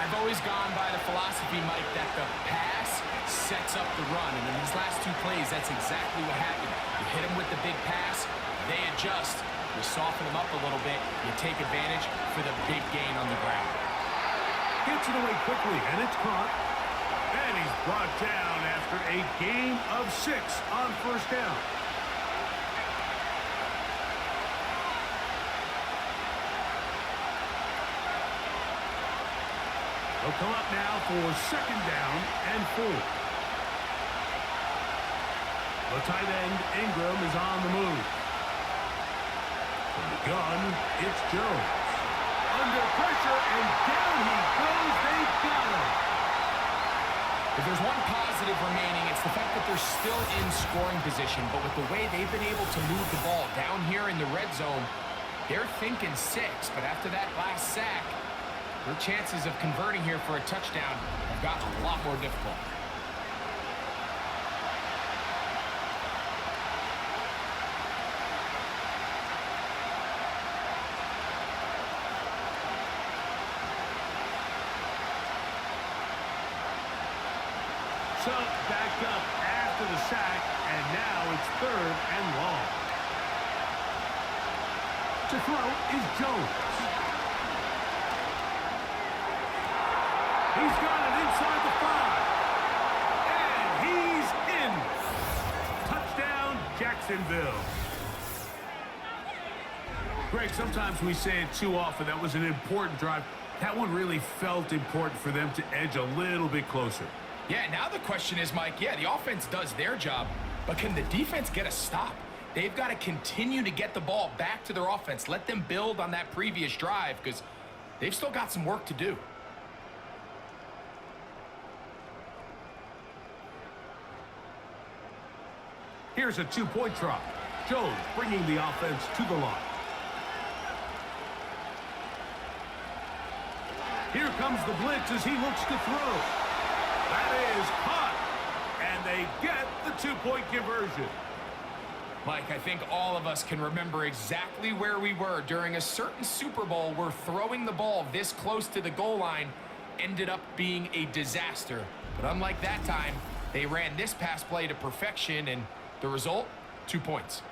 S3: I've always gone by the philosophy, Mike, that the pass sets up the run. And in these last 2 plays, that's exactly what happened. You hit them with the big pass, they adjust. You soften them up a little bit, you take advantage for the big gain on the ground.
S2: Gets it away quickly, and it's caught. And he's brought down after a gain of 6 on first down. They'll come up now for 2nd down and 4. The tight end, Ingram, is on the move. From the gun, it's Jones. Under pressure, and down he goes. They got him.
S3: If there's one positive remaining, it's the fact that they're still in scoring position. But with the way they've been able to move the ball down here in the red zone, they're thinking 6. But after that last sack, their chances of converting here for a touchdown have gotten a lot more difficult.
S2: So back up after the sack, and now it's 3rd and long. To throw is Jones. He's got it inside the 5. And he's in. Touchdown, Jacksonville. Greg, sometimes we say it too often. That was an important drive. That one really felt important for them to edge a little bit closer.
S3: Yeah, now the question is, Mike, yeah, the offense does their job, but can the defense get a stop? They've got to continue to get the ball back to their offense. Let them build on that previous drive because they've still got some work to do.
S2: Here's a 2-point drop. Jones bringing the offense to the line. Here comes the blitz as he looks to throw. That is caught. And they get the 2-point conversion.
S3: Mike, I think all of us can remember exactly where we were during a certain Super Bowl where throwing the ball this close to the goal line ended up being a disaster. But unlike that time, they ran this pass play to perfection, and The result, 2 points.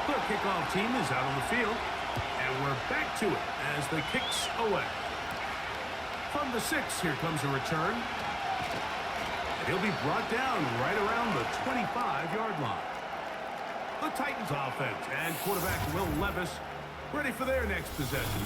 S2: The kickoff team is out on the field, and we're back to it as the kick's away. From the 6, here comes a return. And he'll be brought down right around the 25-yard line. The Titans offense and quarterback Will Levis ready for their next possession.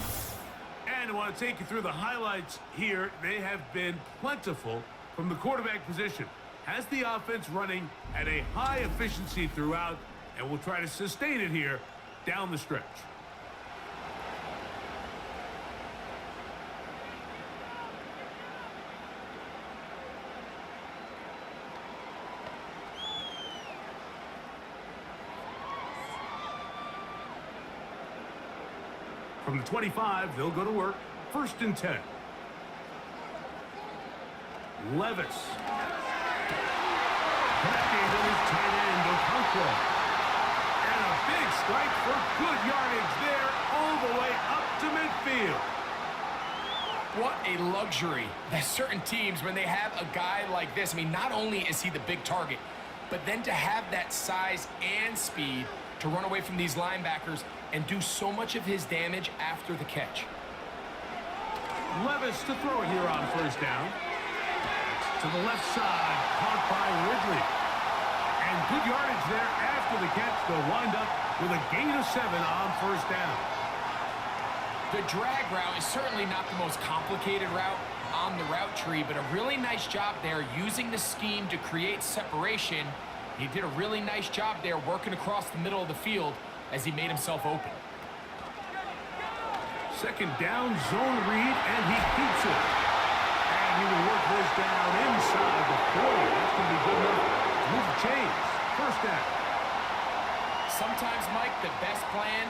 S2: And I want to take you through the highlights here. They have been plentiful from the quarterback position. Has the offense running at a high efficiency throughout, and we'll try to sustain it here down the stretch. From the 25, they'll go to work. 1st and 10. Levis. Cracking to his tight end, Okonkwo. And a big strike for good yardage there all the way up to midfield.
S3: What a luxury. There's certain teams, when they have a guy like this, I mean, not only is he the big target, but then to have that size and speed to run away from these linebackers and do so much of his damage after the catch.
S2: Levis to throw it here on 1st down. To the left side, caught by Ridley. And good yardage there after the catch. They'll wind up with a gain of 7 on 1st down.
S3: The drag route is certainly not the most complicated route on the route tree, but a really nice job there using the scheme to create separation. He did a really nice job there working across the middle of the field as he made himself open.
S2: 2nd down, zone read, and he keeps it. And he will work this down inside the 40. That's going to be good enough to move the chains. 1st down.
S3: Sometimes, Mike, the best plan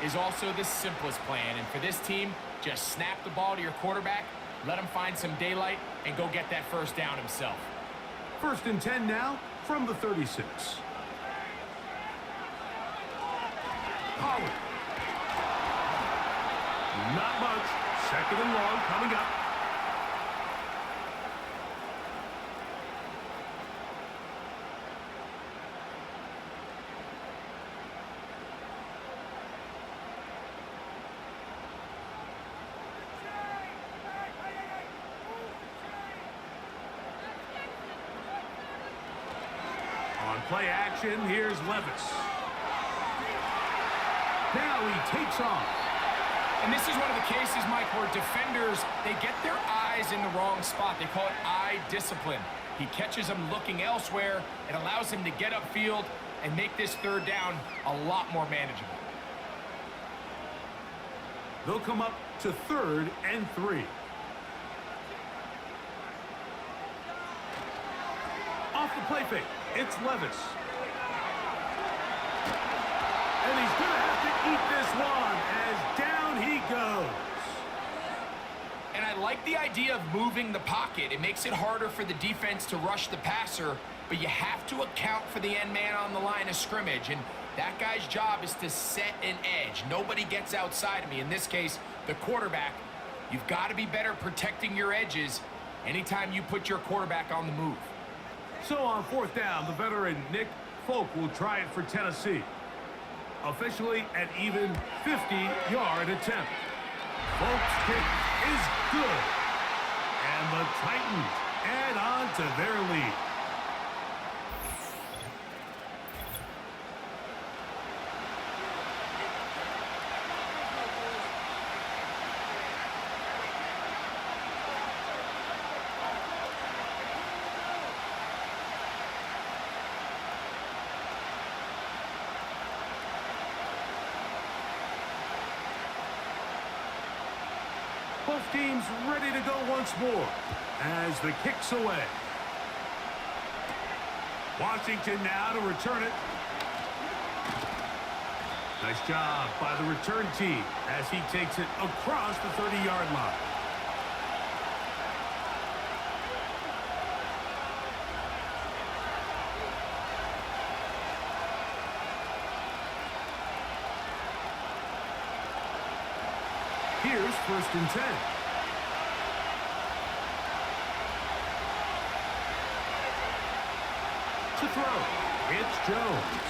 S3: is also the simplest plan. And for this team, just snap the ball to your quarterback, let him find some daylight, and go get that 1st down himself.
S2: 1st and 10 now from the 36. Pollard. Not much. 2nd and long coming up. On play action, here's Levis. Now he takes off.
S3: And this is one of the cases, Mike, where defenders, they get their eyes in the wrong spot. They call it eye discipline. He catches them looking elsewhere. It allows him to get upfield and make this 3rd down a lot more manageable.
S2: They'll come up to 3rd and 3. Off the play fake, it's Levis. And he's going to have to eat this one as down he goes.
S3: And I like the idea of moving the pocket. It makes it harder for the defense to rush the passer, but you have to account for the end man on the line of scrimmage. And that guy's job is to set an edge. Nobody gets outside of me. In this case, the quarterback. You've got to be better protecting your edges anytime you put your quarterback on the move.
S2: So on 4th down, the veteran Nick Folk will try it for Tennessee. Officially an even 50-yard attempt. Folk's kick is good. And the Titans add on to their lead. Both teams ready to go once more as the kick's away. Washington now to return it. Nice job by the return team as he takes it across the 30-yard line. Here's 1st and 10. To throw, it's Jones.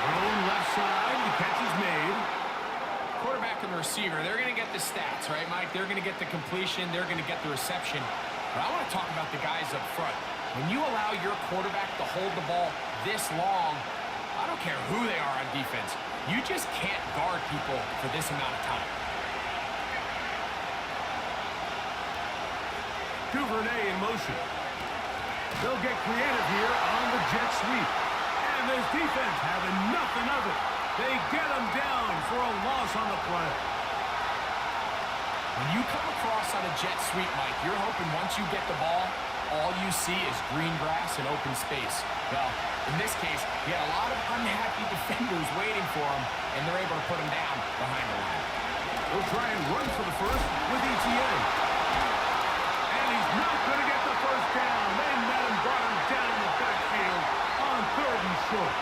S2: Thrown left side, the catch is made.
S3: Quarterback and the receiver, they're going to get the stats, right, Mike? They're going to get the completion. They're going to get the reception. But I want to talk about the guys up front. When you allow your quarterback to hold the ball this long, I don't care who they are on defense. You just can't guard people for this amount of time.
S2: Duvernay in motion. They'll get creative here on the jet sweep. And this defense having nothing of it. They get him down for a loss on the play.
S3: When you come across on a jet sweep, Mike, you're hoping once you get the ball, all you see is green grass and open space. Well, in this case, he had a lot of unhappy defenders waiting for him, and they're able to put him down behind the line.
S2: They'll try and run for the first with ETA. And he's not going to get the first down. They met him, brought him down in the backfield on 3rd and short.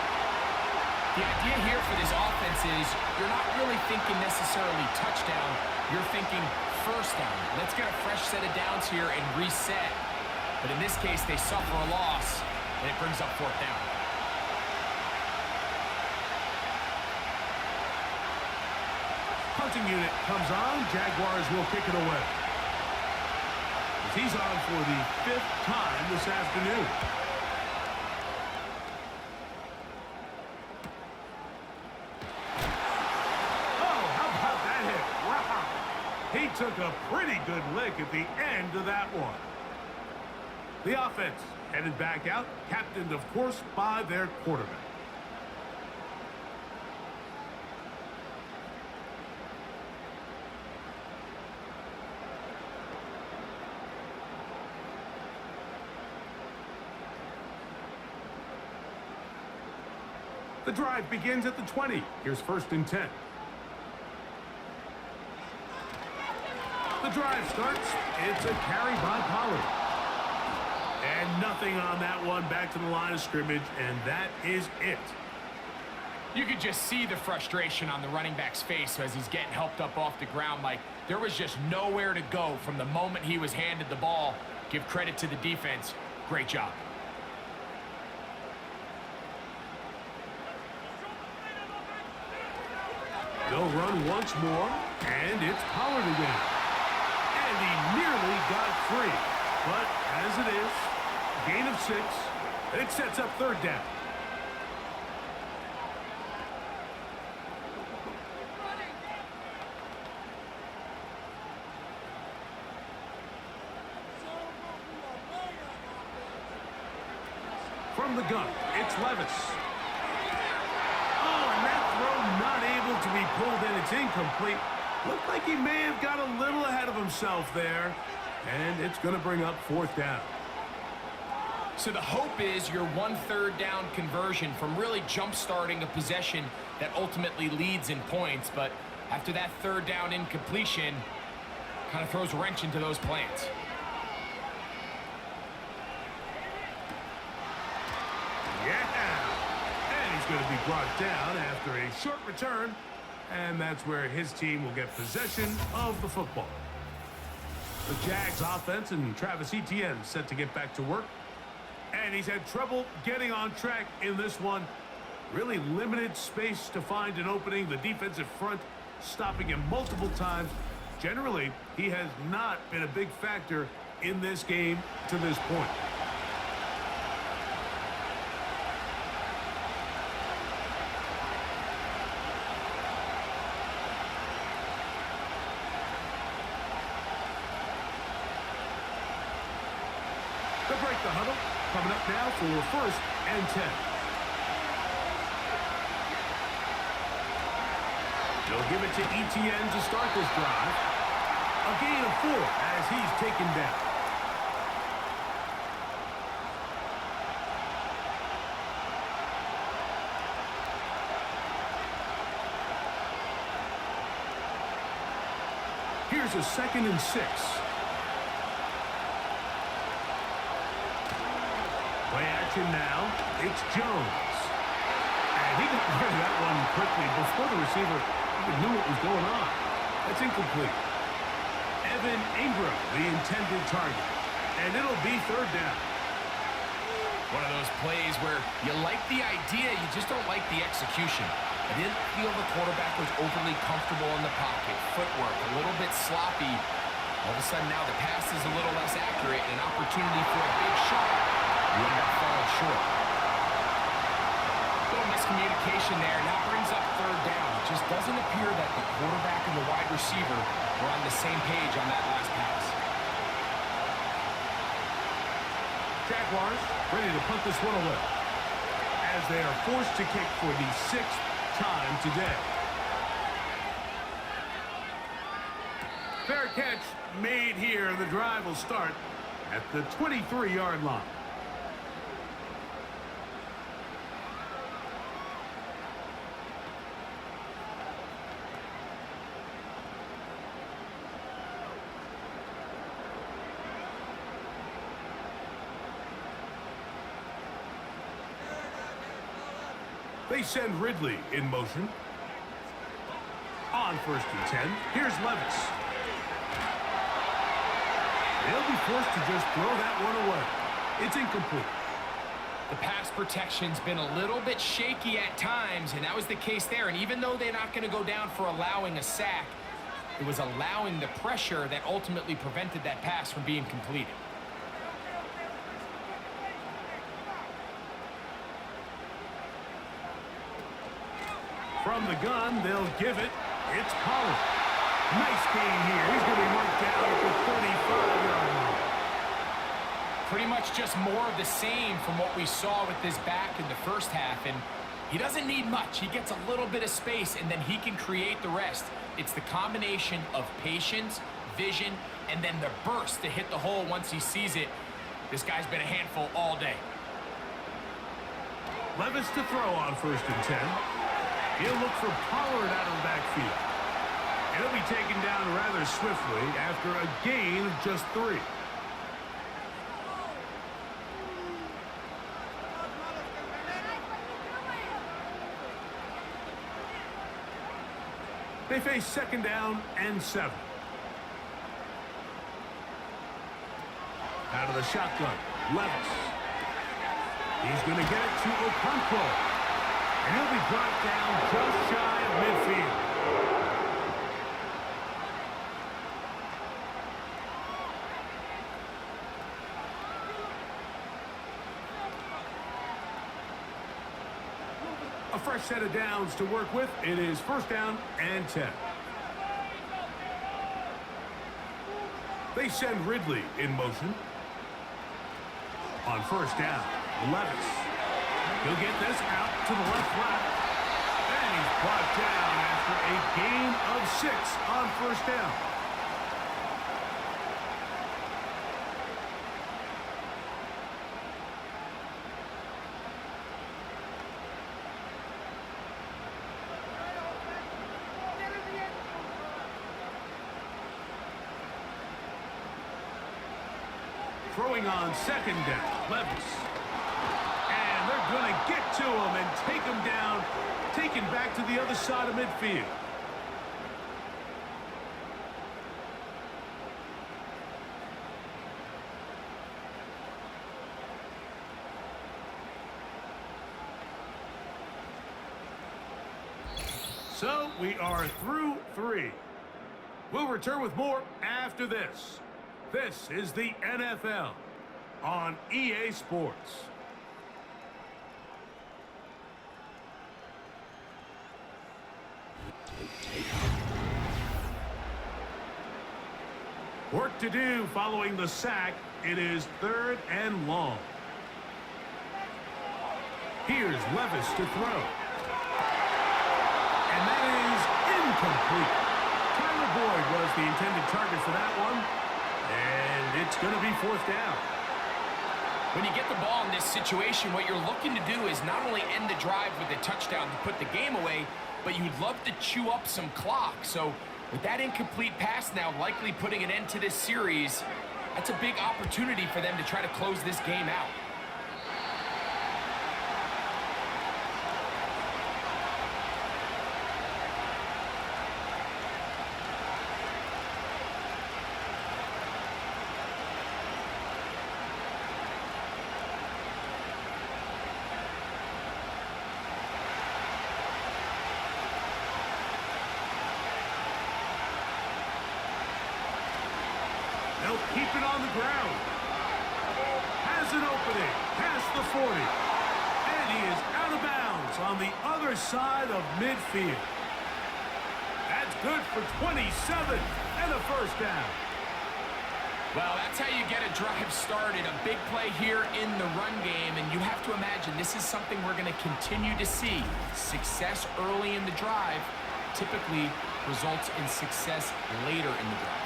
S3: The idea here for this offense is you're not really thinking necessarily touchdown. You're thinking first down. Let's get a fresh set of downs here and reset. But in this case, they suffer a loss, and it brings up 4th down.
S2: Punting unit comes on. Jaguars will kick it away. As he's on for the 5th time this afternoon. Oh, how about that hit? Wow. He took a pretty good lick at the end of that one. The offense headed back out, captained, of course, by their quarterback. The drive begins at the 20. Here's 1st and 10. The drive starts. It's a carry by Pollard. And nothing on that one. Back to the line of scrimmage, and that is it.
S3: You could just see the frustration on the running back's face as he's getting helped up off the ground. Like, there was just nowhere to go from the moment he was handed the ball. Give credit to the defense. Great job.
S2: They'll run once more, and it's Pollard again. And he nearly got free. But as it is, gain of 6, it sets up 3rd down. From the gun, it's Levis. Oh, and that throw not able to be pulled in. It's incomplete. Looked like he may have got a little ahead of himself there. And it's going to bring up 4th down.
S3: So the hope is your 1/3 down conversion from really jump-starting a possession that ultimately leads in points. But after that 3rd down incompletion, kind of throws a wrench into those plans.
S2: Yeah! And he's going to be brought down after a short return. And that's where his team will get possession of the football. The Jags offense and Travis Etienne set to get back to work. And he's had trouble getting on track in this one. Really limited space to find an opening. The defensive front stopping him multiple times. Generally, he has not been a big factor in this game to this point. They'll break the huddle. Coming up now for 1st and 10. They'll give it to Etienne to start this drive. A gain of 4 as he's taken down. Here's a 2nd and 6. Play action now. It's Jones. And he got rid of that one quickly before the receiver even knew what was going on. That's incomplete. Evan Ingram, the intended target. And it'll be 3rd down.
S3: One of those plays where you like the idea, you just don't like the execution. I didn't feel the quarterback was overly comfortable in the pocket. Footwork a little bit sloppy. All of a sudden now the pass is a little less accurate. An opportunity for a big shot. You end up falling short. Little miscommunication there. Now brings up 3rd down. It just doesn't appear that the quarterback and the wide receiver were on the same page on that last pass.
S2: Jaguars ready to punt this one away as they are forced to kick for the 6th time today. Fair catch made here. The drive will start at the 23-yard line. They send Ridley in motion. On 1st and 10, here's Levis. They'll be forced to just throw that one away. It's incomplete.
S3: The pass protection's been a little bit shaky at times, and that was the case there. And even though they're not going to go down for allowing a sack, it was allowing the pressure that ultimately prevented that pass from being completed.
S2: From the gun, they'll give it. It's Pollard. Nice game here. He's going to be marked down at the 35-yard line.
S3: Pretty much just more of the same from what we saw with this back in the first half. And he doesn't need much. He gets a little bit of space, and then he can create the rest. It's the combination of patience, vision, and then the burst to hit the hole once he sees it. This guy's been a handful all day.
S2: Levis to throw on 1st and 10. He'll look for Pollard out of the backfield. He'll be taken down rather swiftly after a gain of just 3. They face 2nd down and 7. Out of the shotgun, Levis. He's going to get it to Okonkwo. And he'll be brought down just shy of midfield. A fresh set of downs to work with. It is 1st down and 10. They send Ridley in motion. On 1st down, Levis. He'll get this out to the left flat. And he's brought down after a gain of 6 on 1st down. Throwing on 2nd down, Levis. They're going to get to him and take him down, taken back to the other side of midfield. So we are through 3. We'll return with more after this. This is the NFL on EA Sports. Work to do following the sack. It is 3rd and long. Here's Levis to throw. And that is incomplete. Tyler Boyd was the intended target for that one. And it's going to be 4th down.
S3: When you get the ball in this situation, what you're looking to do is not only end the drive with a touchdown to put the game away, but you'd love to chew up some clock. So With that incomplete pass now likely putting an end to this series, that's a big opportunity for them to try to close this game out.
S2: They'll keep it on the ground. Has an opening past the 40. And he is out of bounds on the other side of midfield. That's good for 27 and a first down.
S3: Well, that's how you get a drive started. A big play here in the run game, and you have to imagine this is something we're going to continue to see. Success early in the drive typically results in success later in the drive.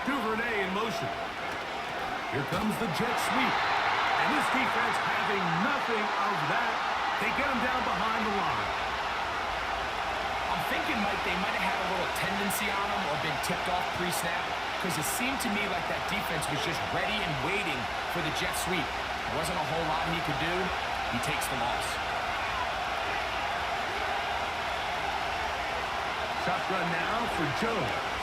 S2: Duvernay in motion. Here comes the jet sweep. And this defense having nothing of that. They get him down behind the line.
S3: I'm thinking, Mike, they might have had a little tendency on him or been tipped off pre-snap, because it seemed to me like that defense was just ready and waiting for the jet sweep. There wasn't a whole lot he could do. He takes the loss.
S2: Shotgun now for Jones.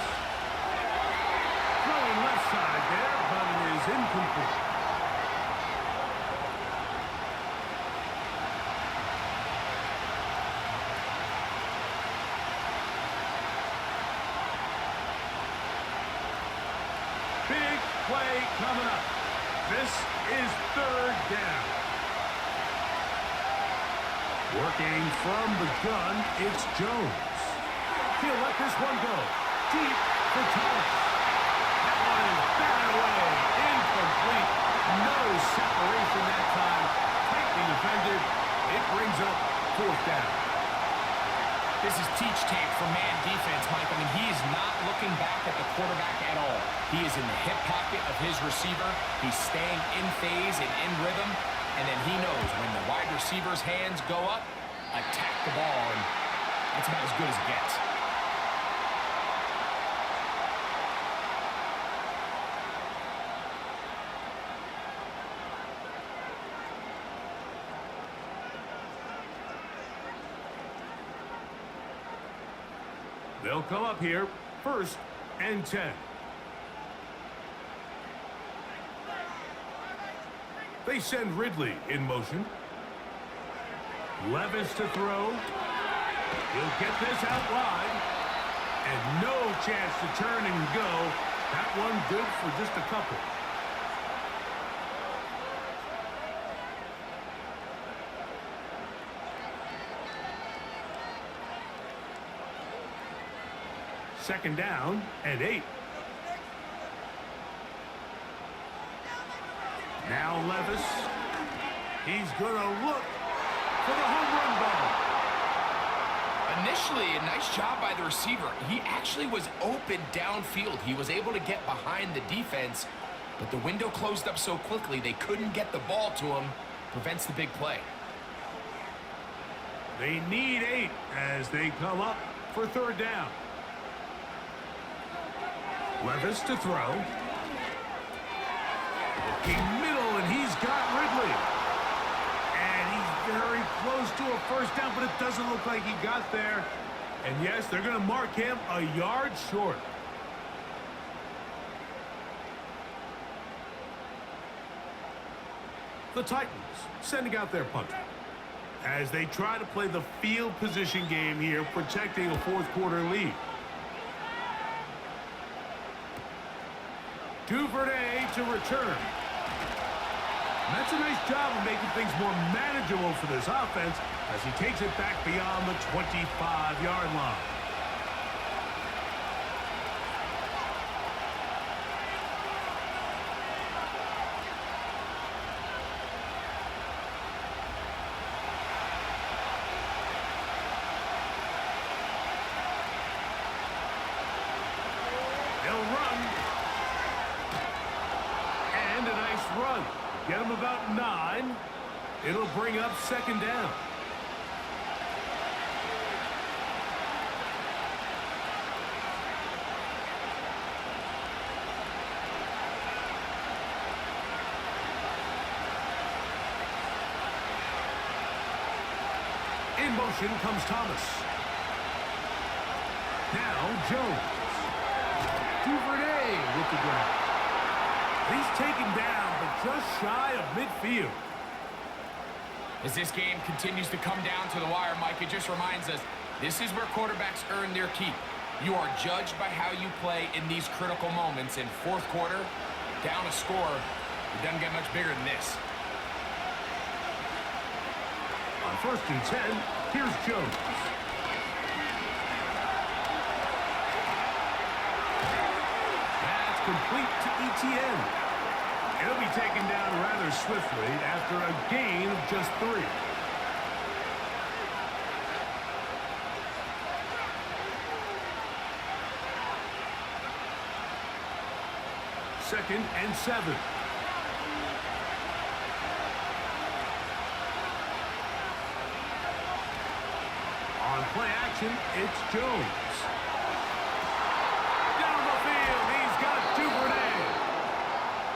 S2: Throwing left side there, but it is incomplete. Big play coming up. This is third down. Working from the gun, it's Jones. He'll let this one go. Deep for Thomas. That one is batted away. Incomplete. No separation that time. Tightly defended. It brings up fourth down.
S3: This is teach tape for man defense, Mike. I mean, he is not looking back at the quarterback at all. He is in the hip pocket of his receiver. He's staying in phase and in rhythm. And then he knows when the wide receiver's hands go up, attack the ball. And that's about as good as it gets.
S2: They'll come up here, 1st and 10. They send Ridley in motion. Levis to throw. He'll get this out wide. And no chance to turn and go. That one good for just a couple. Second down and 8. Now Levis. He's going to look for the home run ball.
S3: Initially, a nice job by the receiver. He actually was open downfield. He was able to get behind the defense, but the window closed up so quickly they couldn't get the ball to him. Prevents the big play.
S2: They need 8 as they come up for third down. Levis to throw. Looking middle, and he's got Ridley. And he's very close to a first down, but it doesn't look like he got there. And yes, they're going to mark him a yard short. The Titans sending out their punter as they try to play the field position game here, protecting a fourth quarter lead. Duvernay to return. And that's a nice job of making things more manageable for this offense as he takes it back beyond the 25-yard line. They'll run. And a nice run. Get him about 9. It'll bring up second down. In motion comes Thomas. Now Jones. Duvernay with the grab. He's taken down, but just shy of midfield.
S3: As this game continues to come down to the wire, Mike, it just reminds us, this is where quarterbacks earn their keep. You are judged by how you play in these critical moments. In fourth quarter, down a score, it doesn't get much bigger than this.
S2: On 1st and 10, here's Jones. That's complete to ETN. It'll be taken down rather swiftly after a gain of just 3. Second and 7. On play action, it's Jones. Down the field, he's got Duvernay.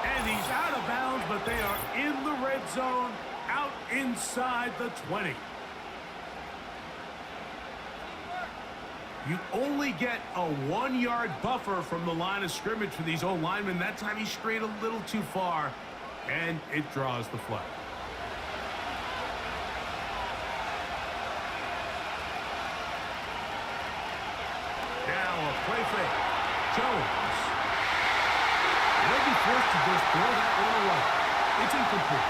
S2: And he's out of bounds, but they are in the red zone, out inside the 20. You only get a 1-yard buffer from the line of scrimmage for these old linemen. That time he strayed a little too far, and it draws the flag. Now a play fake. Jones. They'll be forced to just throw that one away. It's incomplete.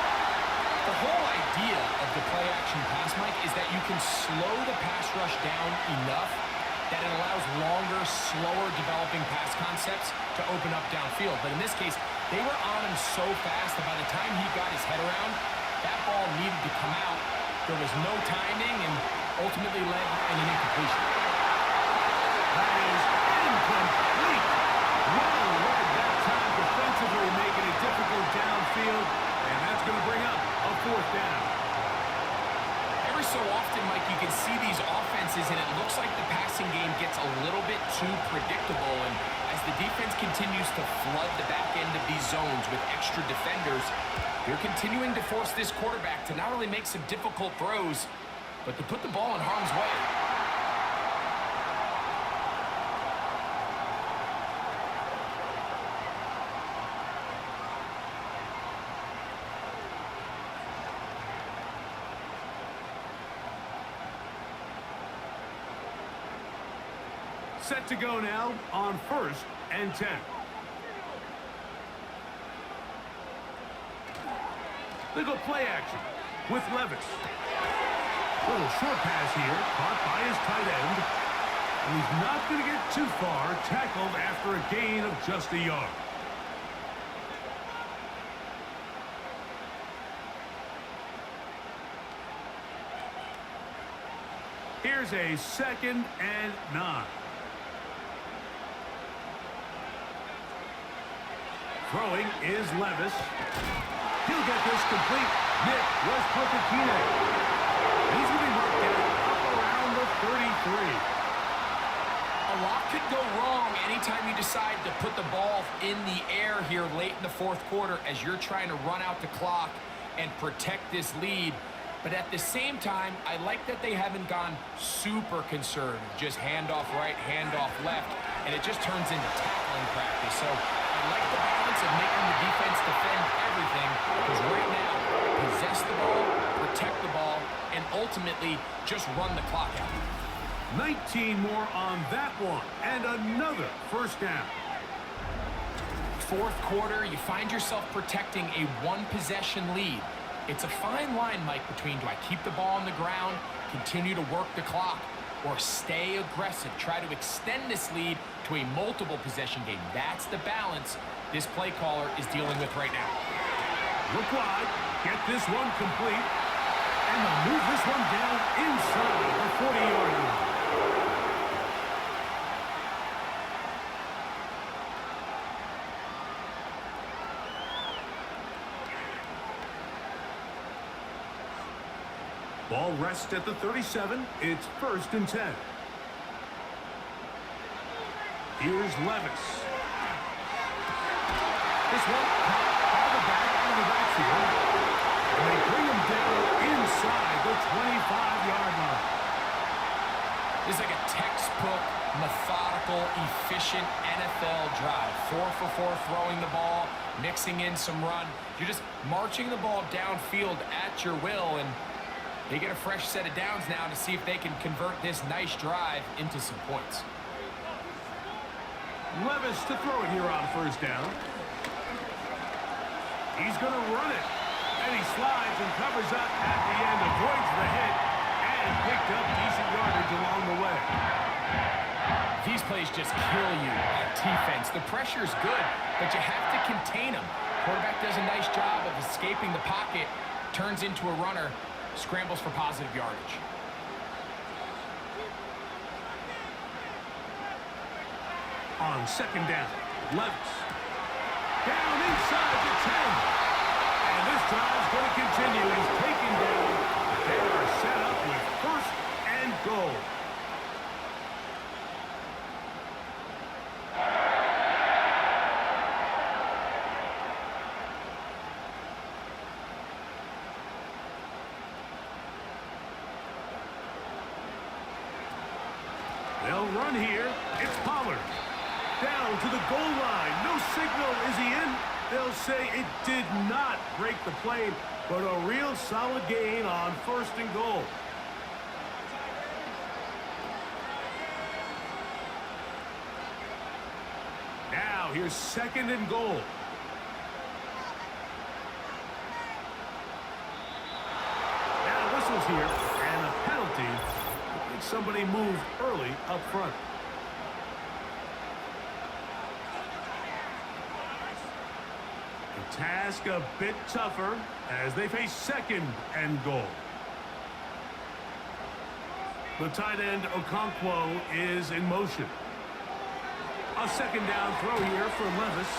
S3: The whole idea of the play-action pass, Mike, is that you can slow the pass rush down enough that it allows longer, slower developing pass concepts to open up downfield. But in this case, they were on him so fast that by the time he got his head around, that ball needed to come out. There was no timing and ultimately led in an incompletion.
S2: That is incomplete. Well read that time defensively, making it difficult downfield, and that's going to bring up a 4th down.
S3: Every so often, Mike, you can see these offenses, and it looks like the passing game gets a little bit too predictable. And as the defense continues to flood the back end of these zones with extra defenders, they're continuing to force this quarterback to not only make some difficult throws, but to put the ball in harm's way.
S2: Set to go now on 1st and 10. They go play action with Levis. Little short pass here, caught by his tight end. And he's not going to get too far, tackled after a gain of just a yard. Here's a 2nd and 9. Throwing is Levis. He'll get this complete. Nick Westbrook-Akine. He's going to be marked down up around the 33.
S3: A lot could go wrong anytime you decide to put the ball in the air here late in the fourth quarter as you're trying to run out the clock and protect this lead. But at the same time, I like that they haven't gone super conservative. Just handoff right, handoff left, and it just turns into tackling practice. So I like the balance of making the defense defend everything, because right now, possess the ball, protect the ball, and ultimately just run the clock out.
S2: 19 more on that one, and another 1st down.
S3: Fourth quarter, you find yourself protecting a 1-possession lead. It's a fine line, Mike, between do I keep the ball on the ground, continue to work the clock, or stay aggressive, try to extend this lead to a multiple possession game. That's the balance this play caller is dealing with right now.
S2: Look wide, get this one complete, and they'll move this one down inside the 40-yard line. Ball rests at the 37. It's 1st and 10. Here's Levis. This one caught by the back in the backfield. And they bring him down inside the 25-yard line.
S3: This is like a textbook, methodical, efficient NFL drive. 4 for 4 throwing the ball, mixing in some run. You're just marching the ball downfield at your will, and they get a fresh set of downs now to see if they can convert this nice drive into some points.
S2: Levis to throw it here on 1st down. He's going to run it. And he slides and covers up at the end, avoids the hit, and picked up decent yardage along the way.
S3: These plays just kill you on defense. The pressure is good, but you have to contain them. Quarterback does a nice job of escaping the pocket, turns into a runner, scrambles for positive yardage.
S2: On 2nd down, Levis. Down inside the 10. And this drive's going to continue. He's taken down. They are set up with 1st and goal. They'll run here. It's Pollard. Down to the goal line. No signal. Is he in? They'll say it did not break the plane, but a real solid gain on 1st and goal. Now here's 2nd and goal. Now whistles here, and a penalty. I think somebody moved early up front. Task a bit tougher as they face 2nd and goal. The tight end Okonkwo is in motion. A 2nd down throw here for Levis.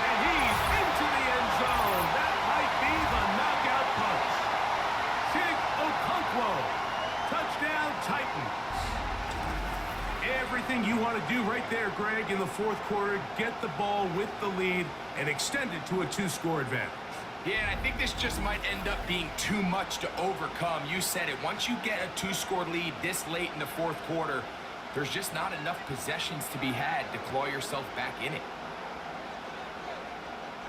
S2: And he's into the end zone. That might be the knockout punch. Chig Okonkwo. Touchdown Titans. Everything you want to do right there, Greg, in the 4th quarter. Get the ball with the lead and extend it to a 2-score advantage.
S3: Yeah, I think this just might end up being too much to overcome. You said it. Once you get a 2-score lead this late in the 4th quarter, there's just not enough possessions to be had to claw yourself back in it.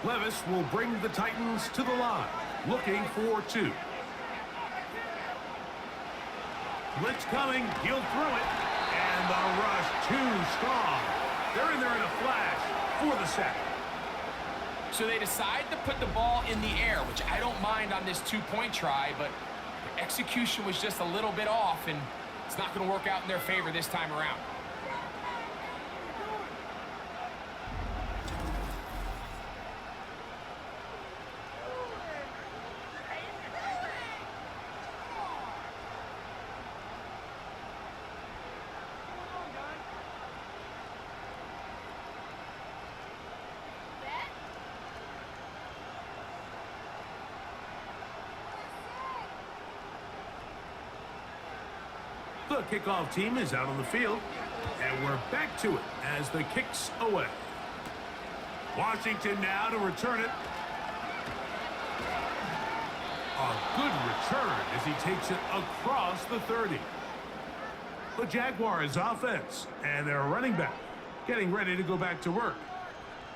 S2: Levis will bring the Titans to the line, looking for 2. Blitz coming. He'll throw it. And the rush too strong. They're in there in a flash for the sack.
S3: So they decide to put the ball in the air, which I don't mind on this 2-point try, but the execution was just a little bit off, and it's not going to work out in their favor this time around.
S2: The kickoff team is out on the field, and we're back to it as the kick's away. Washington now to return it. A good return as he takes it across the 30. The Jaguars offense and their running back getting ready to go back to work.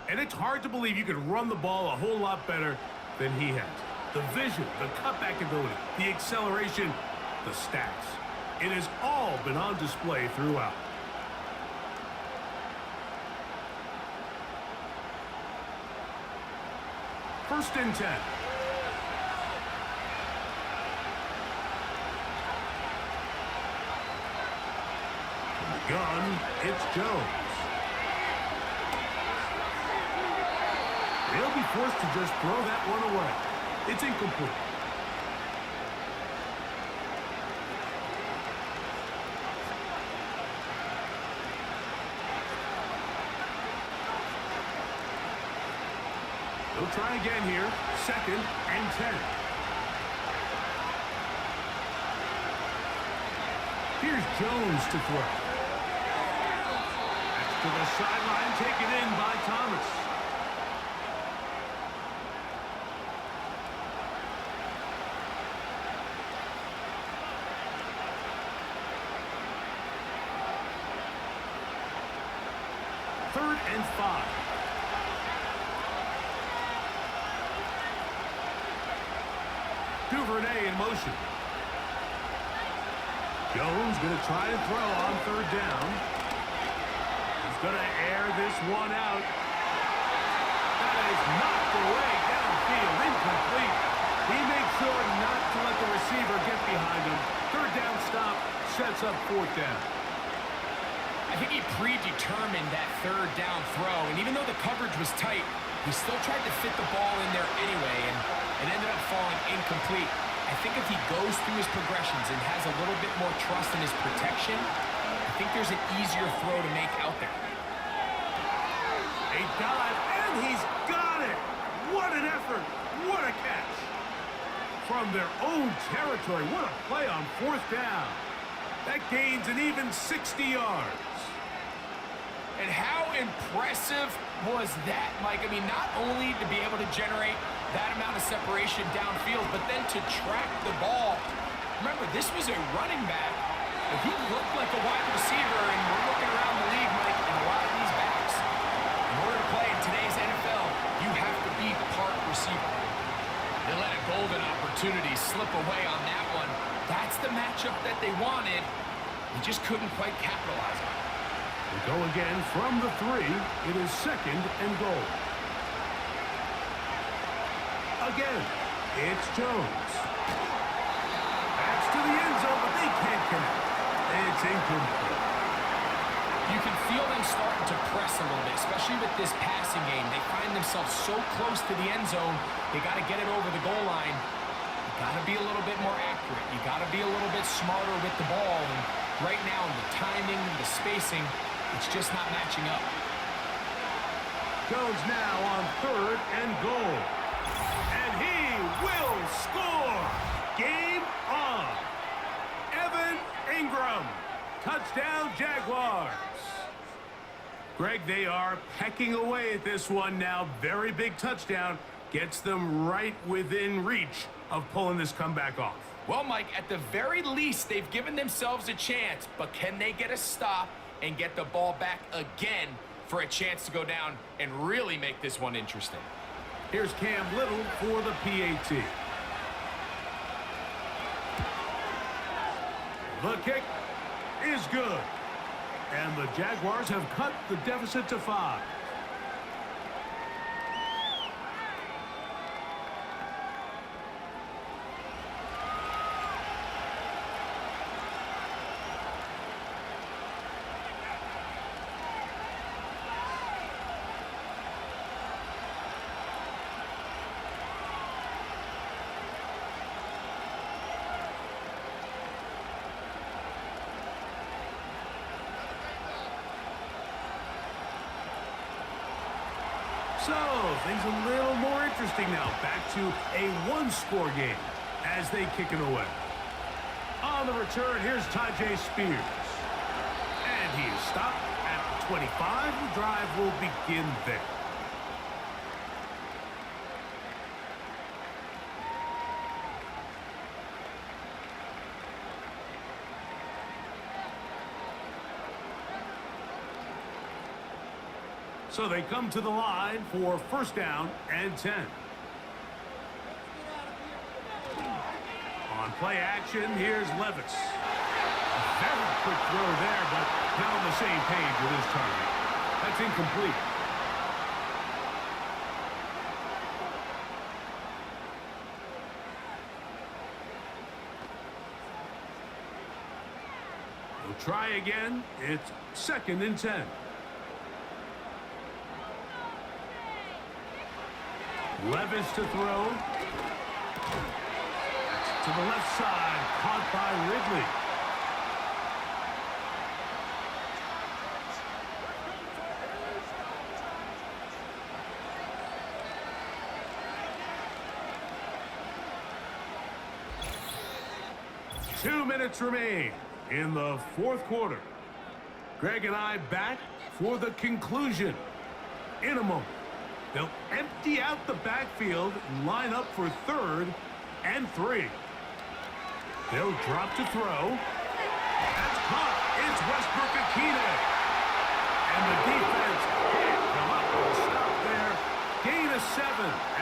S2: And it's hard to believe you could run the ball a whole lot better than he has. The vision, the cutback ability, the acceleration, the stats. It has all been on display throughout. First and 10. From the gun, it's Jones. They'll be forced to just throw that one away. It's incomplete. They'll try again here. 2nd and 10. Here's Jones to throw. That's to the sideline, taken in by Thomas. Third and 5. Duvernay in motion. Jones going to try and throw on third down. He's going to air this one out. That is knocked away downfield, incomplete. He makes sure not to let the receiver get behind him. Third down stop sets up fourth down.
S3: I think he predetermined that third down throw, and even though the coverage was tight, he still tried to fit the ball in there anyway, and it ended up falling incomplete. I think if he goes through his progressions and has a little bit more trust in his protection, I think there's an easier throw to make out there.
S2: A dive, and he's got it! What an effort! What a catch! From their own territory, what a play on fourth down. That gains an even 60 yards.
S3: And how impressive was that, Mike? I mean, not only to be able to generate that amount of separation downfield, but then to track the ball. Remember, this was a running back. He looked like a wide receiver, and we're looking around the league, Mike, and a lot of these backs, in order to play in today's NFL, you have to be part receiver. They let a golden opportunity slip away on that one. That's the matchup that they wanted. They just couldn't quite capitalize on it.
S2: We go again from the 3. It is second and goal. Again, it's Jones. That's to the end zone, but they can't connect. It's incomplete.
S3: You can feel them starting to press a little bit, especially with this passing game. They find themselves so close to the end zone, they got to get it over the goal line. You got to be a little bit more accurate. You got to be a little bit smarter with the ball. And right now, the timing, the spacing, it's just not matching up.
S2: Jones now on third and goal. And he will score. Game on. Evan Ingram. Touchdown, Jaguars. Greg, they are pecking away at this one now. Very big touchdown. Gets them right within reach of pulling this comeback off.
S3: Well, Mike, at the very least, they've given themselves a chance, but can they get a stop and get the ball back again for a chance to go down and really make this one interesting?
S2: Here's Cam Little for the PAT. The kick is good. And the Jaguars have cut the deficit to 5. So, things a little more interesting now. Back to a one-score game as they kick it away. On the return, here's Tajay Spears. And he is stopped at the 25. The drive will begin there. So they come to the line for first down and 10. On play action, here's Levis. A very quick throw there, but not on the same page with his target. That's incomplete. We'll try again. It's second and 10. Levis to throw. To the left side, caught by Ridley. Two minutes remain in the fourth quarter. Greg and I back for the conclusion. In a moment, they'll empty out the backfield and line up for 3rd and 3. They'll drop to throw. That's caught. It's Westbrook-Akine. And the defense can't come up with a stop there. Gain of 7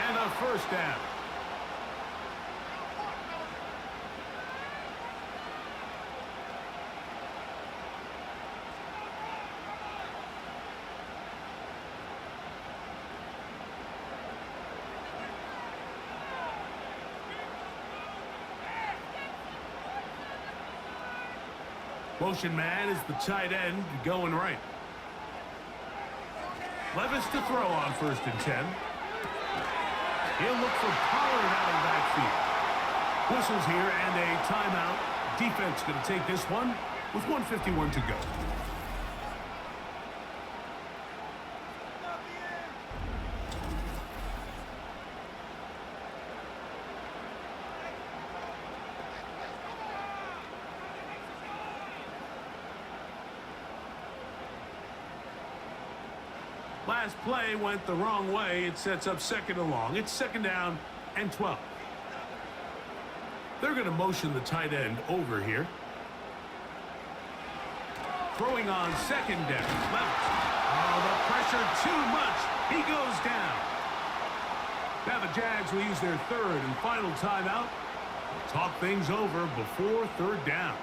S2: and a first down. Motion man is the tight end going right. Levis to throw on 1st and 10. He'll look for Pollard out of the backfield. Whistles here and a timeout. Defense going to take this one with 1:51 to go. Last play went the wrong way. It sets up 2nd and long. It's 2nd down and 12. They're going to motion the tight end over here. Throwing on 2nd down. Levis. Oh, the pressure too much. He goes down. Now the Jags will use their 3rd and final timeout. They'll talk things over before 3rd down.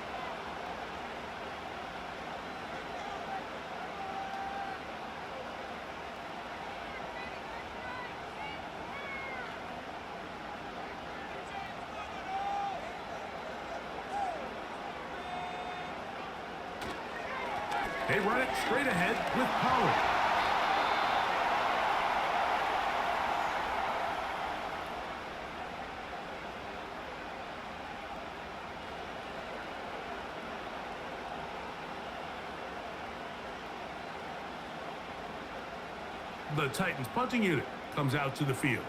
S2: They run it straight ahead with Pollard. The Titans punting unit comes out to the field.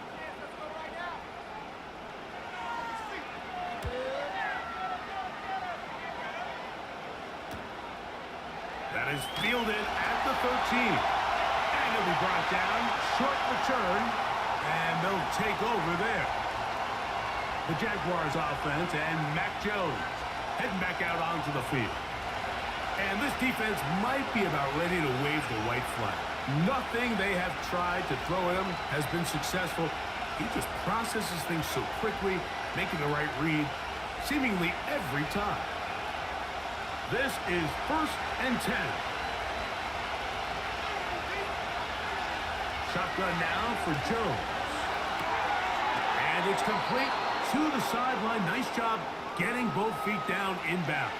S2: That is fielded at the 13. And it'll be brought down. Short return. And they'll take over there. The Jaguars offense and Mac Jones heading back out onto the field. And this defense might be about ready to wave the white flag. Nothing they have tried to throw at him has been successful. He just processes things so quickly, making the right read seemingly every time. This is 1st and 10. Shotgun now for Jones. And it's complete to the sideline. Nice job getting both feet down inbounds.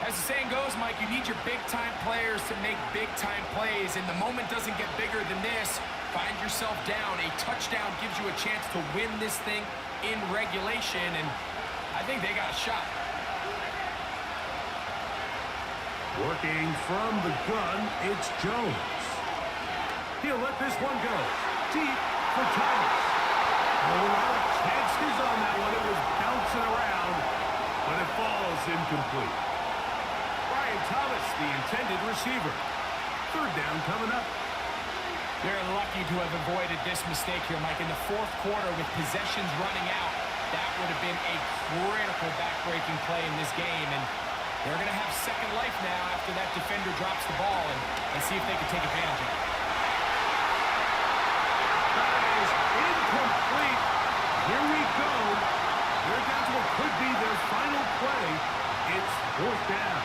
S3: As the saying goes, Mike, you need your big-time players to make big-time plays, and the moment doesn't get bigger than this. Find yourself down. A touchdown gives you a chance to win this thing in regulation, and I think they got a shot.
S2: Working from the gun, it's Jones. He'll let this one go. Deep for Thomas. Oh, a lot of chances on that one. It was bouncing around, but it falls incomplete. Thomas, the intended receiver. 3rd down coming up.
S3: They're lucky to have avoided this mistake here, Mike. In the 4th quarter with possessions running out, that would have been a critical back-breaking play in this game. And they're going to have second life now after that defender drops the ball and see if they can take advantage of it.
S2: That is incomplete. Here we go. They're down to what could be their final play. It's 4th down.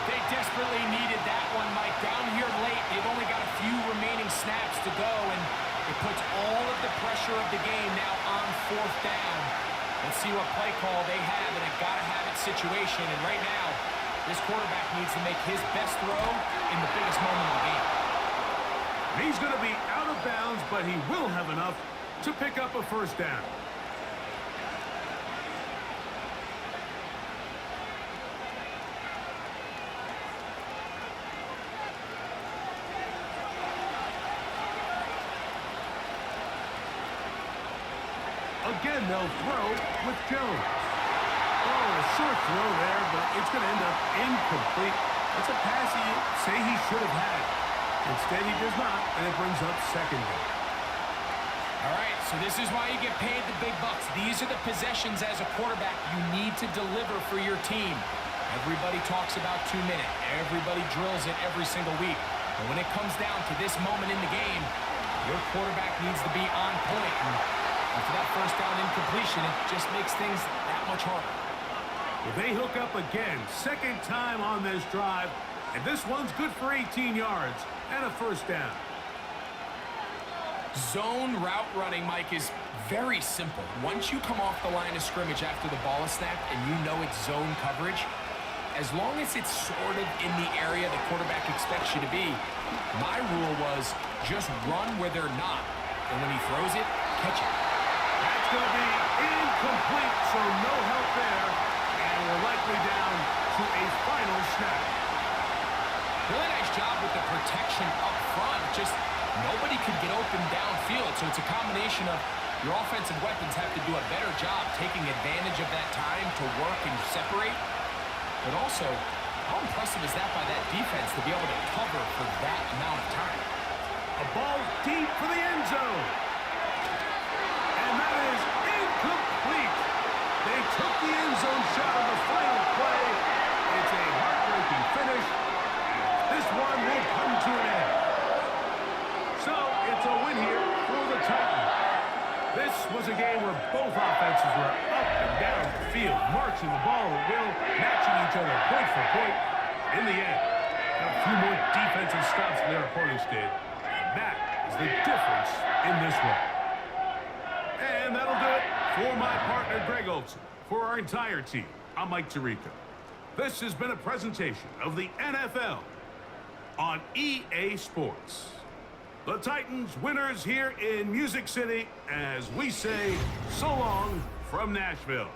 S3: They desperately needed that one, Mike. Down here late, they've only got a few remaining snaps to go, and it puts all of the pressure of the game now on 4th down. Let's see what play call they have in a gotta-have-it situation. And right now, this quarterback needs to make his best throw in the biggest moment of the game.
S2: He's going to be out of bounds, but he will have enough to pick up a 1st down. Again, they'll throw with Jones. Oh, a short throw there, but it's going to end up incomplete. That's a pass he say he should have had. Instead, he does not, and it brings up second down.
S3: All right, so this is why you get paid the big bucks. These are the possessions as a quarterback you need to deliver for your team. Everybody talks about 2 minutes. Everybody drills it every single week. But when it comes down to this moment in the game, your quarterback needs to be on point. And for that first down incompletion, it just makes things that much harder.
S2: Well, they hook up again, second time on this drive, and this one's good for 18 yards and a first down.
S3: Zone route running, Mike, is very simple. Once you come off the line of scrimmage after the ball is snapped and you know it's zone coverage, as long as it's sort of in the area the quarterback expects you to be, my rule was just run where they're not. And when he throws it, catch it.
S2: That's going to be incomplete, so no help there. And we're likely down to a final snap.
S3: Really nice job with the protection up front. Just nobody could get open downfield. So it's a combination of your offensive weapons have to do a better job taking advantage of that time to work and separate. But also, how impressive is that by that defense to be able to cover for that amount of time?
S2: A ball deep for the end zone. And that is incomplete. They took the end zone shot on the final play. It's a heartbreaking finish. This one will come to an end. So it's a win here for the Titans. This was a game where both offenses were up and down the field, marching the ball at will, matching each other point for point. In the end, a few more defensive stops than their opponents did. And that is the difference in this one. And that'll do it for my partner, Greg Olson. For our entire team, I'm Mike Tirico. This has been a presentation of the NFL on EA Sports. The Titans winners here in Music City as we say so long from Nashville.